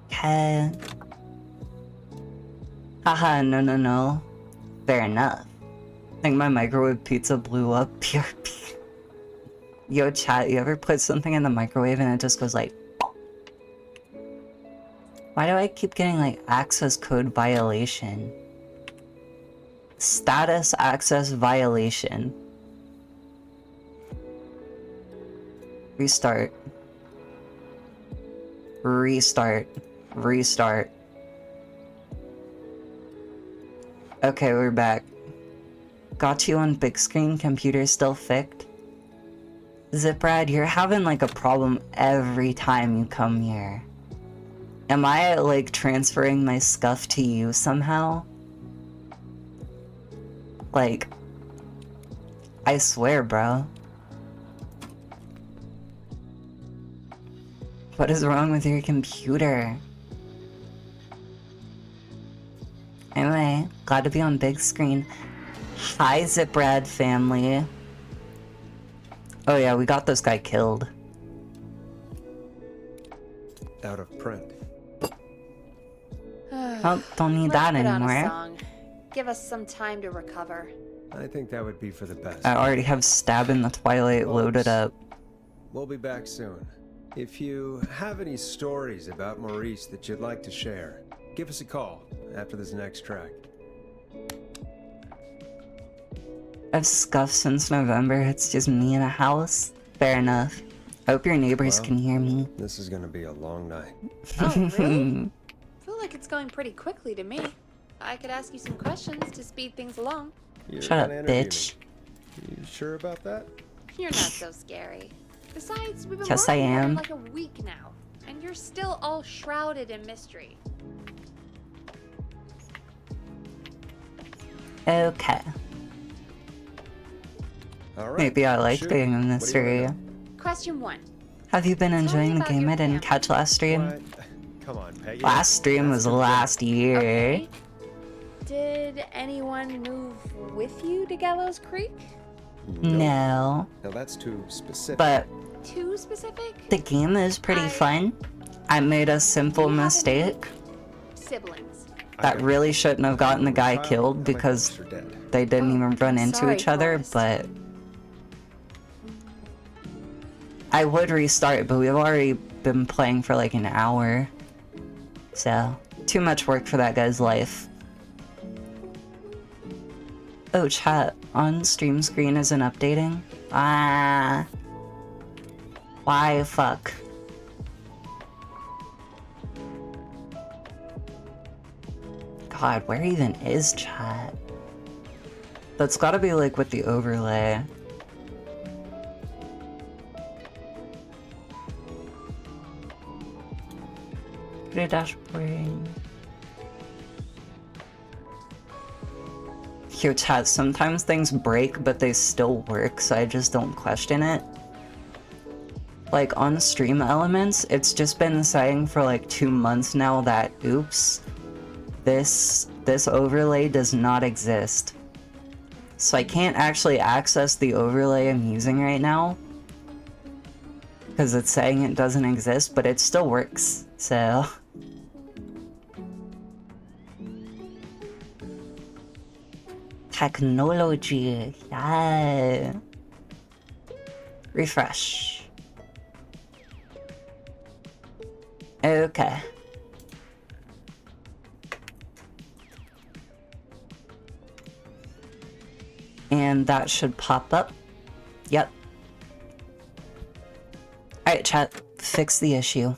Speaker 1: Okay. Haha, no. Fair enough. I think my microwave pizza blew up. PRP. Yo, chat, you ever put something in the microwave and it just goes like... Why do I keep getting, like, access code violation? Status access violation. Restart. Restart. Restart. Okay, we're back. Got you on big screen, computer still fixed? Ziprad, you're having like a problem every time you come here. Am I like transferring my scuff to you somehow? Like, I swear, bro. What is wrong with your computer? Anyway, glad to be on big screen. Hi, Ziprad family. Oh yeah, we got this guy killed.
Speaker 2: Out of print.
Speaker 1: Oh, don't need that anymore.
Speaker 3: Give us some time to recover.
Speaker 2: I think that would be for the best.
Speaker 1: I already have Stab in the Twilight loaded up.
Speaker 2: We'll be back soon. If you have any stories about Maurice that you'd like to share, give us a call after this next track.
Speaker 1: I've scuffed since November. It's just me in a house. Fair enough. I hope your neighbors
Speaker 2: Well,
Speaker 1: can hear me.
Speaker 2: This is gonna be a long night.
Speaker 3: Oh, really? I feel like it's going pretty quickly to me. I could ask you some questions to speed things along.
Speaker 2: You're
Speaker 1: Shut up,
Speaker 2: gonna interview
Speaker 1: bitch.
Speaker 2: me. You sure about that?
Speaker 3: You're not so scary. Besides, we've been
Speaker 1: Yes, I
Speaker 3: working together
Speaker 1: am.
Speaker 3: like a week now, and you're still all shrouded in mystery.
Speaker 1: Okay.
Speaker 2: All right.
Speaker 1: Maybe I like
Speaker 2: shoot.
Speaker 1: being a
Speaker 2: What do you
Speaker 1: mystery.
Speaker 2: wanna know?
Speaker 3: Question 1.
Speaker 1: Have you been
Speaker 3: Tell me
Speaker 1: enjoying the
Speaker 3: about
Speaker 1: game
Speaker 3: your
Speaker 1: I didn't
Speaker 3: family.
Speaker 1: catch last stream?
Speaker 2: What? Come on, Peggy.
Speaker 1: Last stream
Speaker 2: That's
Speaker 1: was
Speaker 2: too
Speaker 1: last year.
Speaker 3: Okay. Did anyone move with you to Gallows Creek?
Speaker 2: quick.
Speaker 1: No.
Speaker 2: Now that's too specific.
Speaker 1: But
Speaker 3: Too specific?
Speaker 1: the game is pretty fun. I made a simple
Speaker 3: Do you have
Speaker 1: mistake
Speaker 3: Siblings.
Speaker 1: that really shouldn't have gotten the guy killed because
Speaker 2: They're dead.
Speaker 1: they didn't
Speaker 3: Oh,
Speaker 1: even run
Speaker 3: I'm
Speaker 1: into
Speaker 3: sorry,
Speaker 1: each other,
Speaker 3: Forrest.
Speaker 1: but I would restart, but we've already been playing for like an hour. So, too much work for that guy's life. Oh, chat, on stream screen isn't updating? Ah. Why fuck? God, where even is chat? That's gotta be like with the overlay. Go to dashboard. Here, chat, sometimes things break, but they still work, so I just don't question it. Like, on stream elements, it's just been saying for like 2 months now that, oops, this overlay does not exist. So I can't actually access the overlay I'm using right now. Because it's saying it doesn't exist, but it still works, so... Technology, yeah. Refresh. Okay. And that should pop up. Yep. Alright, chat. Fix the issue.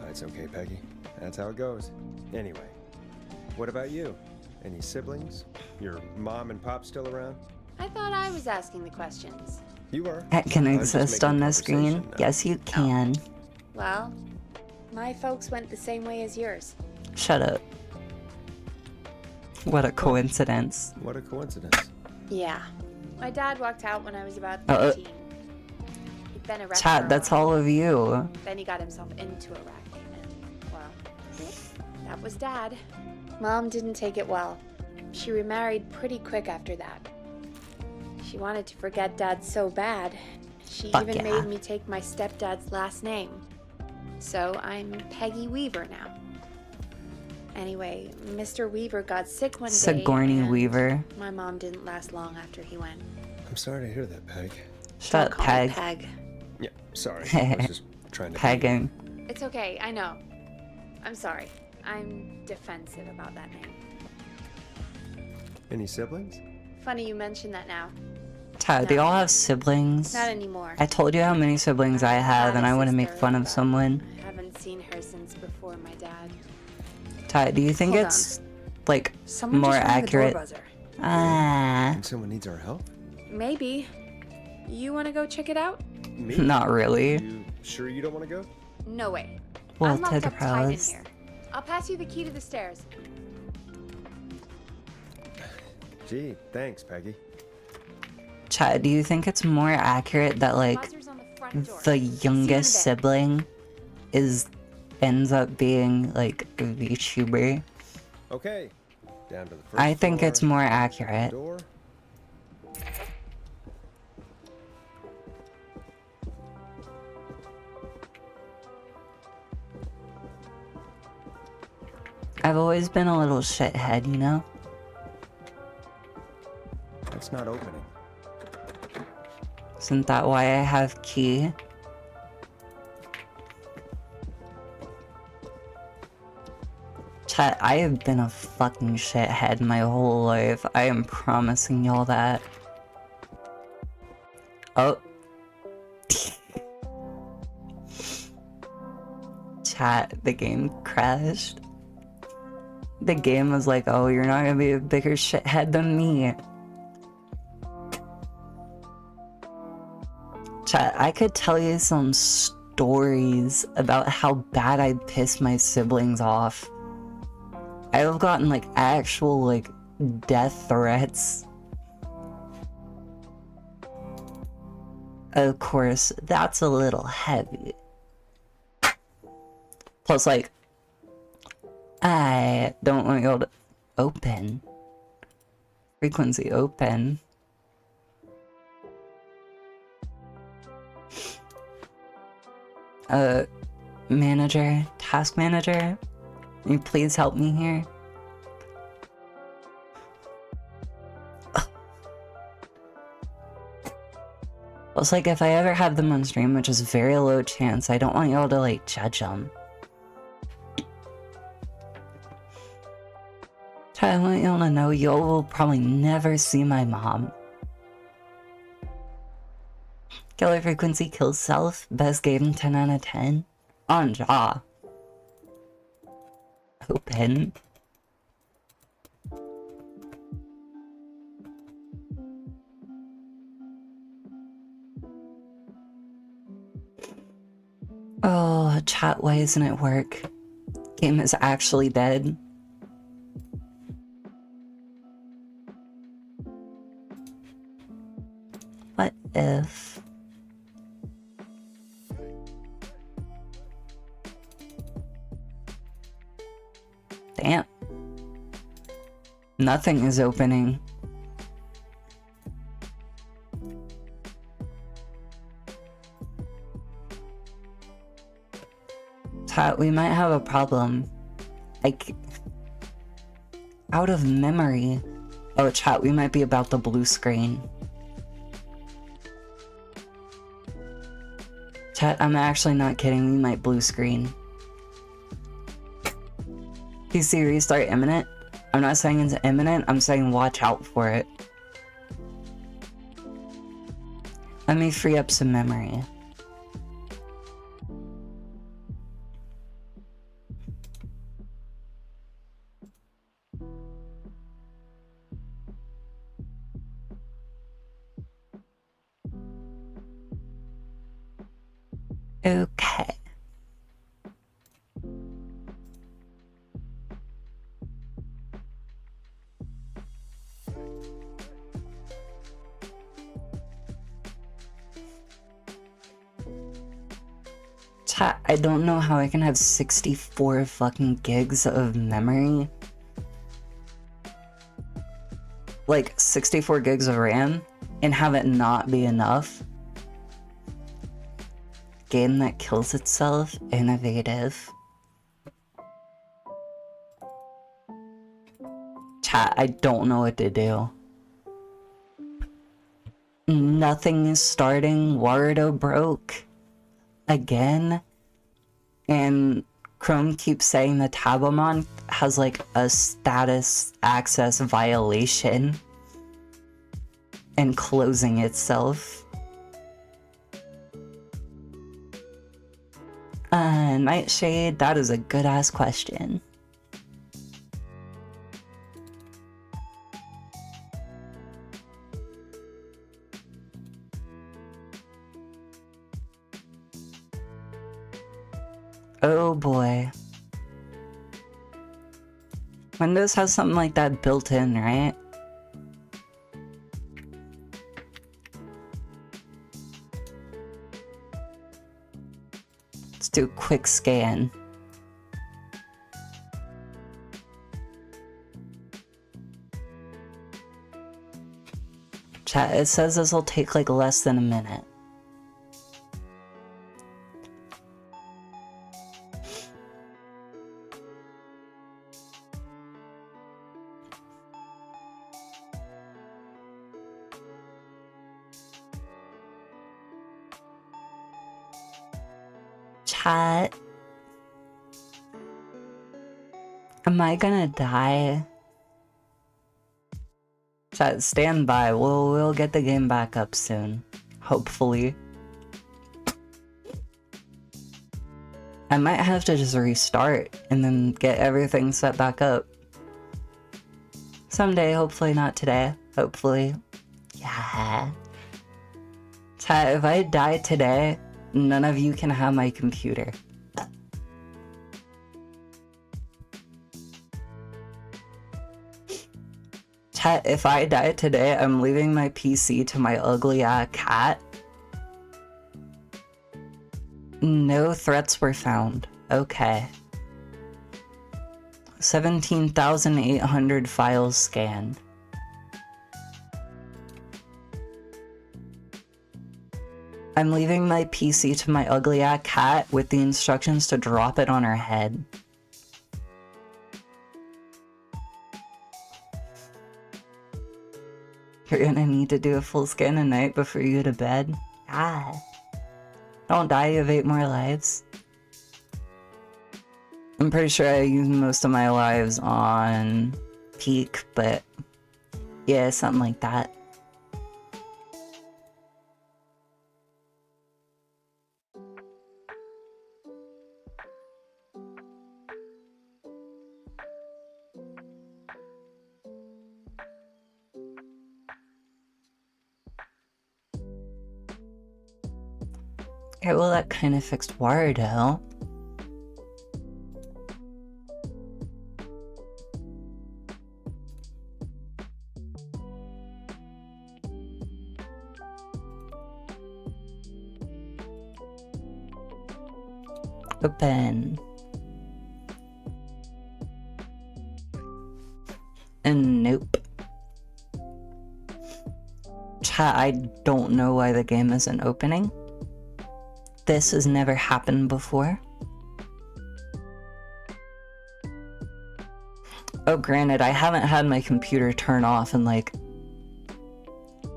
Speaker 2: It's okay, Peggy. That's how it goes. Anyway, what about you? Any siblings? Your mom and pop still around?
Speaker 3: I thought I was asking the questions.
Speaker 2: You are.
Speaker 1: That can
Speaker 2: I'm just
Speaker 1: exist
Speaker 2: making
Speaker 1: on the screen.
Speaker 2: conversation now.
Speaker 1: Yes, you can.
Speaker 3: Well, my folks went the same way as yours.
Speaker 1: Shut up. What a coincidence.
Speaker 2: What a coincidence.
Speaker 3: Yeah. My dad walked out when I was about
Speaker 1: Uh-oh.
Speaker 3: 13. He'd been a wreck for
Speaker 1: Chat,
Speaker 3: a
Speaker 1: that's
Speaker 3: while.
Speaker 1: all of you.
Speaker 3: Then he got himself into a wreck. And, well, that was Dad. Mom didn't take it well. She remarried pretty quick after that. She wanted to forget Dad so bad. She
Speaker 1: Fuck
Speaker 3: even
Speaker 1: yeah.
Speaker 3: made me take my stepdad's last name. So I'm Peggy Weaver now. Anyway, Mr. Weaver got sick one day.
Speaker 1: Sigourney
Speaker 3: and
Speaker 1: Weaver.
Speaker 3: My mom didn't last long after he went.
Speaker 2: I'm sorry to hear that, Peg.
Speaker 1: Shut
Speaker 3: Don't
Speaker 1: up,
Speaker 3: call me
Speaker 1: Peg.
Speaker 3: Peg.
Speaker 2: Yeah, sorry. I was just trying to...
Speaker 1: Pegging.
Speaker 3: It's okay, I know. I'm sorry. I'm defensive about that name.
Speaker 2: Any siblings?
Speaker 3: Funny you mention that now.
Speaker 1: Chat, they all have siblings.
Speaker 3: Not anymore.
Speaker 1: I told you how many siblings I have, and I want to make fun of someone.
Speaker 3: I haven't seen her since before my dad.
Speaker 1: Ty, do you think
Speaker 3: Hold
Speaker 1: it's, like,
Speaker 3: Someone
Speaker 1: more
Speaker 3: just rang the
Speaker 1: accurate?
Speaker 3: door buzzer.
Speaker 1: Ah,
Speaker 2: Think someone needs our help?
Speaker 3: Maybe. You want to go check it out?
Speaker 2: Me?
Speaker 1: not really.
Speaker 2: You sure you don't want to go?
Speaker 3: No way.
Speaker 1: Well,
Speaker 3: I'm locked
Speaker 1: Ted
Speaker 3: up tight in
Speaker 1: Rose.
Speaker 3: here. I'll pass you the key to the stairs.
Speaker 2: Gee, thanks, Peggy.
Speaker 1: Chat, do you think it's more accurate that, like,
Speaker 3: Buzzer's on the front door.
Speaker 1: the
Speaker 3: See you in a
Speaker 1: youngest
Speaker 3: bit.
Speaker 1: sibling ends up being, like, a VTuber?
Speaker 2: Okay. Down to the first
Speaker 1: I think it's
Speaker 2: floor.
Speaker 1: more accurate.
Speaker 2: Door.
Speaker 1: I've always been a little shithead, you know?
Speaker 2: That's not opening.
Speaker 1: Isn't that why I have key? Chat, I have been a fucking shithead my whole life. I am promising y'all that. Oh. Chat, the game crashed. The game was like, oh, you're not gonna be a bigger shithead than me. Chat, I could tell you some stories about how bad I pissed my siblings off. I've gotten like actual like death threats. Of course, that's a little heavy. Plus, like, I don't want y'all to open. Frequency open. Manager, task manager, can you please help me here? It's like if I ever have them on stream, which is very low chance, I don't want y'all to like judge them. I want y'all to know y'all will probably never see my mom. Killer frequency kills self. Best game 10 out of 10. On jaw. Open. Oh, chat, why isn't it work? Game is actually dead. What if... Damn. Nothing is opening. Chat, we might have a problem. Out of memory. Oh, chat, we might be about the blue screen. Chat, I'm actually not kidding, we might blue screen. PC restart imminent? I'm not saying it's imminent, I'm saying watch out for it. Let me free up some memory. Okay. Chat, I don't know how I can have 64 fucking gigs of memory. Like, 64 gigs of RAM, and have it not be enough. Game that kills itself, innovative. Chat, I don't know what to do. Nothing is starting, Warudo broke. Again. And Chrome keeps saying the Tabamon has like a status access violation. And closing itself. Nightshade, that is a good ass question. Oh boy. Windows has something like that built in, right? Let's do a quick scan. Chat, it says this will take like less than a minute. Chat. Am I gonna die? Chat, stand by. We'll get the game back up soon. Hopefully. I might have to just restart and then get everything set back up. Someday, hopefully not today. Hopefully. Yeah. Chat, if I die today, none of you can have my computer. Chat, if I die today, I'm leaving my PC to my ugly cat. No threats were found. Okay. 17,800 files scanned. I'm leaving my PC to my ugly cat with the instructions to drop it on her head. You're gonna need to do a full scan a night before you go to bed? Ah. Don't die, you have 8 more lives. I'm pretty sure I used most of my lives on peak, but yeah, something like that. Okay, well that kind of fixed Wardo. Open. And nope. Chat, I don't know why the game isn't opening. This has never happened before. Oh, granted, I haven't had my computer turn off in like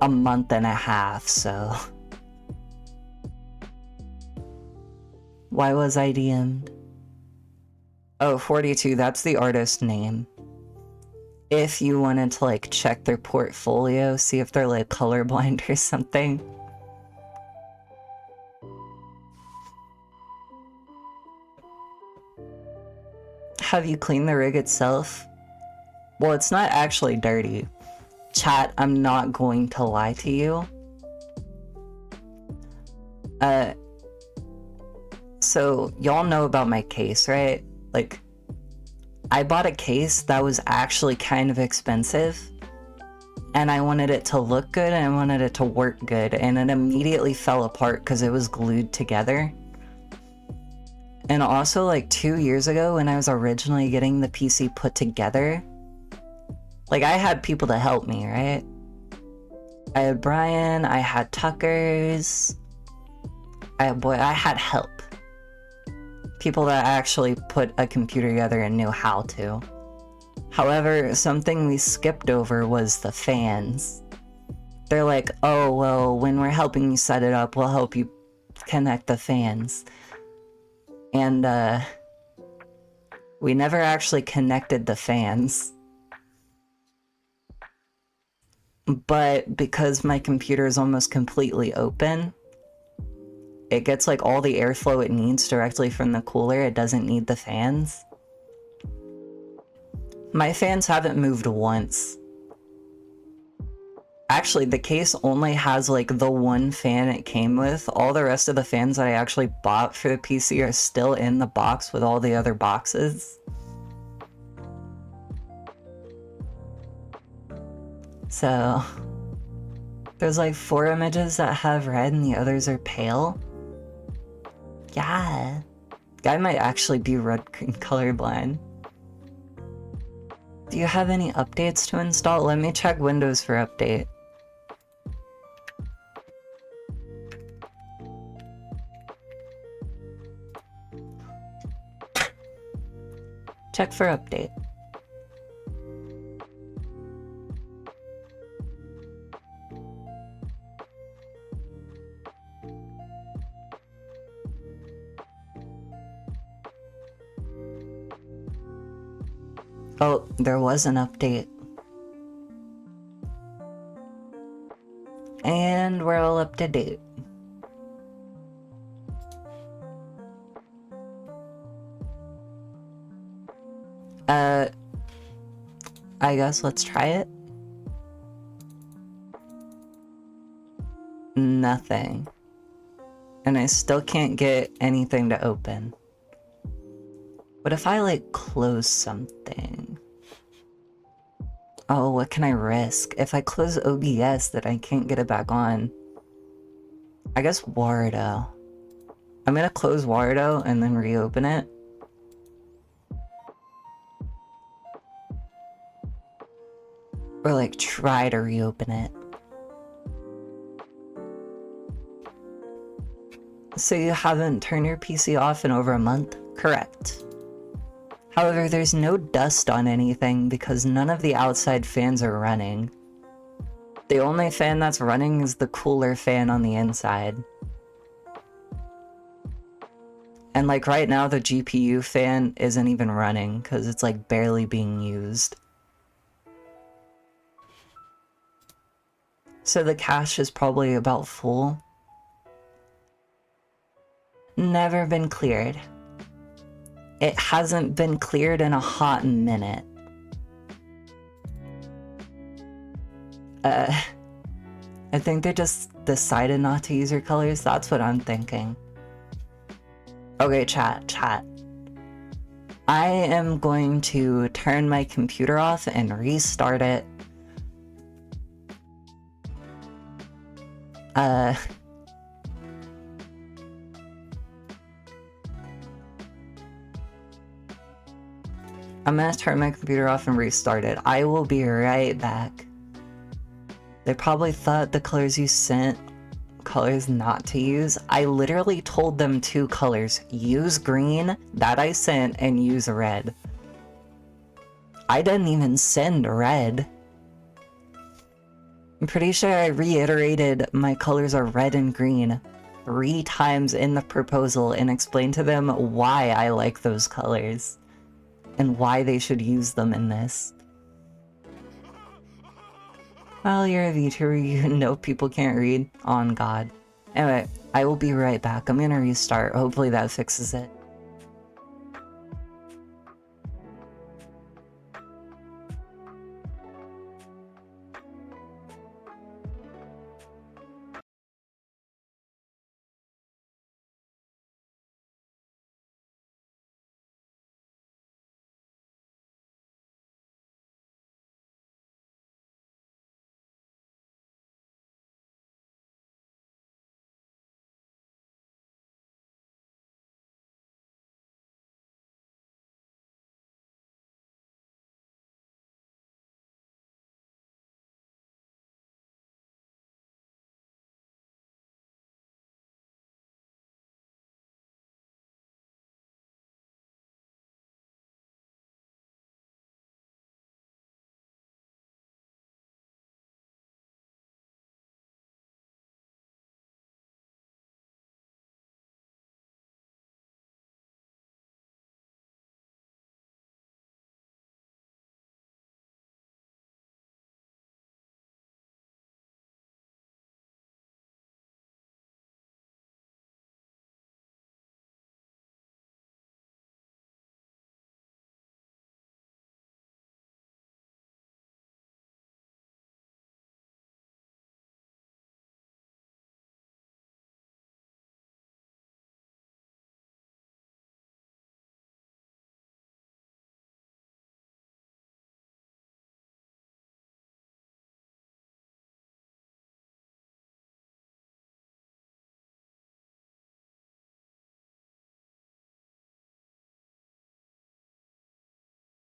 Speaker 1: a month and a half, so... Why was I DM'd? Oh, 42, that's the artist name. If you wanted to like check their portfolio, see if they're like colorblind or something. Have you cleaned the rig itself? Well, it's not actually dirty. Chat, I'm not going to lie to you. So y'all know about my case, right? Like, I bought a case that was actually kind of expensive, and I wanted it to look good and I wanted it to work good, and it immediately fell apart because it was glued together. And also, like 2 years ago when I was originally getting the PC put together, like I had people to help me, right? I had Brian, I had Tuckers, I had help. People that actually put a computer together and knew how to. However, something we skipped over was the fans. They're like, oh, well, when we're helping you set it up, we'll help you connect the fans. And, we never actually connected the fans. But because my computer is almost completely open, it gets like all the airflow it needs directly from the cooler. It doesn't need the fans. My fans haven't moved once. Actually, the case only has like the one fan it came with. All the rest of the fans that I actually bought for the PC are still in the box with all the other boxes. So, there's like 4 images that have red and the others are pale. Yeah, guy might actually be red-green colorblind. Do you have any updates to install? Let me check Windows for update. Check for update. Oh, there was an update. And we're all up to date. I guess let's try it. Nothing. And I still can't get anything to open. What if I, like, close something? Oh, what can I risk? If I close OBS, that I can't get it back on. I guess Wardo. I'm gonna close Wardo and then reopen it. Or, like, try to reopen it. So you haven't turned your PC off in over a month? Correct. However, there's no dust on anything because none of the outside fans are running. The only fan that's running is the cooler fan on the inside. And like right now, the GPU fan isn't even running because it's like barely being used. So the cache is probably about full. Never been cleared. It hasn't been cleared in a hot minute. I think they just decided not to use your colors. That's what I'm thinking. Okay, chat. I am going to turn my computer off and restart it. I'm gonna turn my computer off and restart it. I will be right back. They probably thought the colors you sent, colors not to use. I literally told them 2 colors. Use green, that I sent, and use red. I didn't even send red. I'm pretty sure I reiterated my colors are red and green 3 times in the proposal and explained to them why I like those colors. And why they should use them in this. Well, you're a VTuber, you know people can't read. On God. Anyway, I will be right back. I'm gonna restart. Hopefully that fixes it.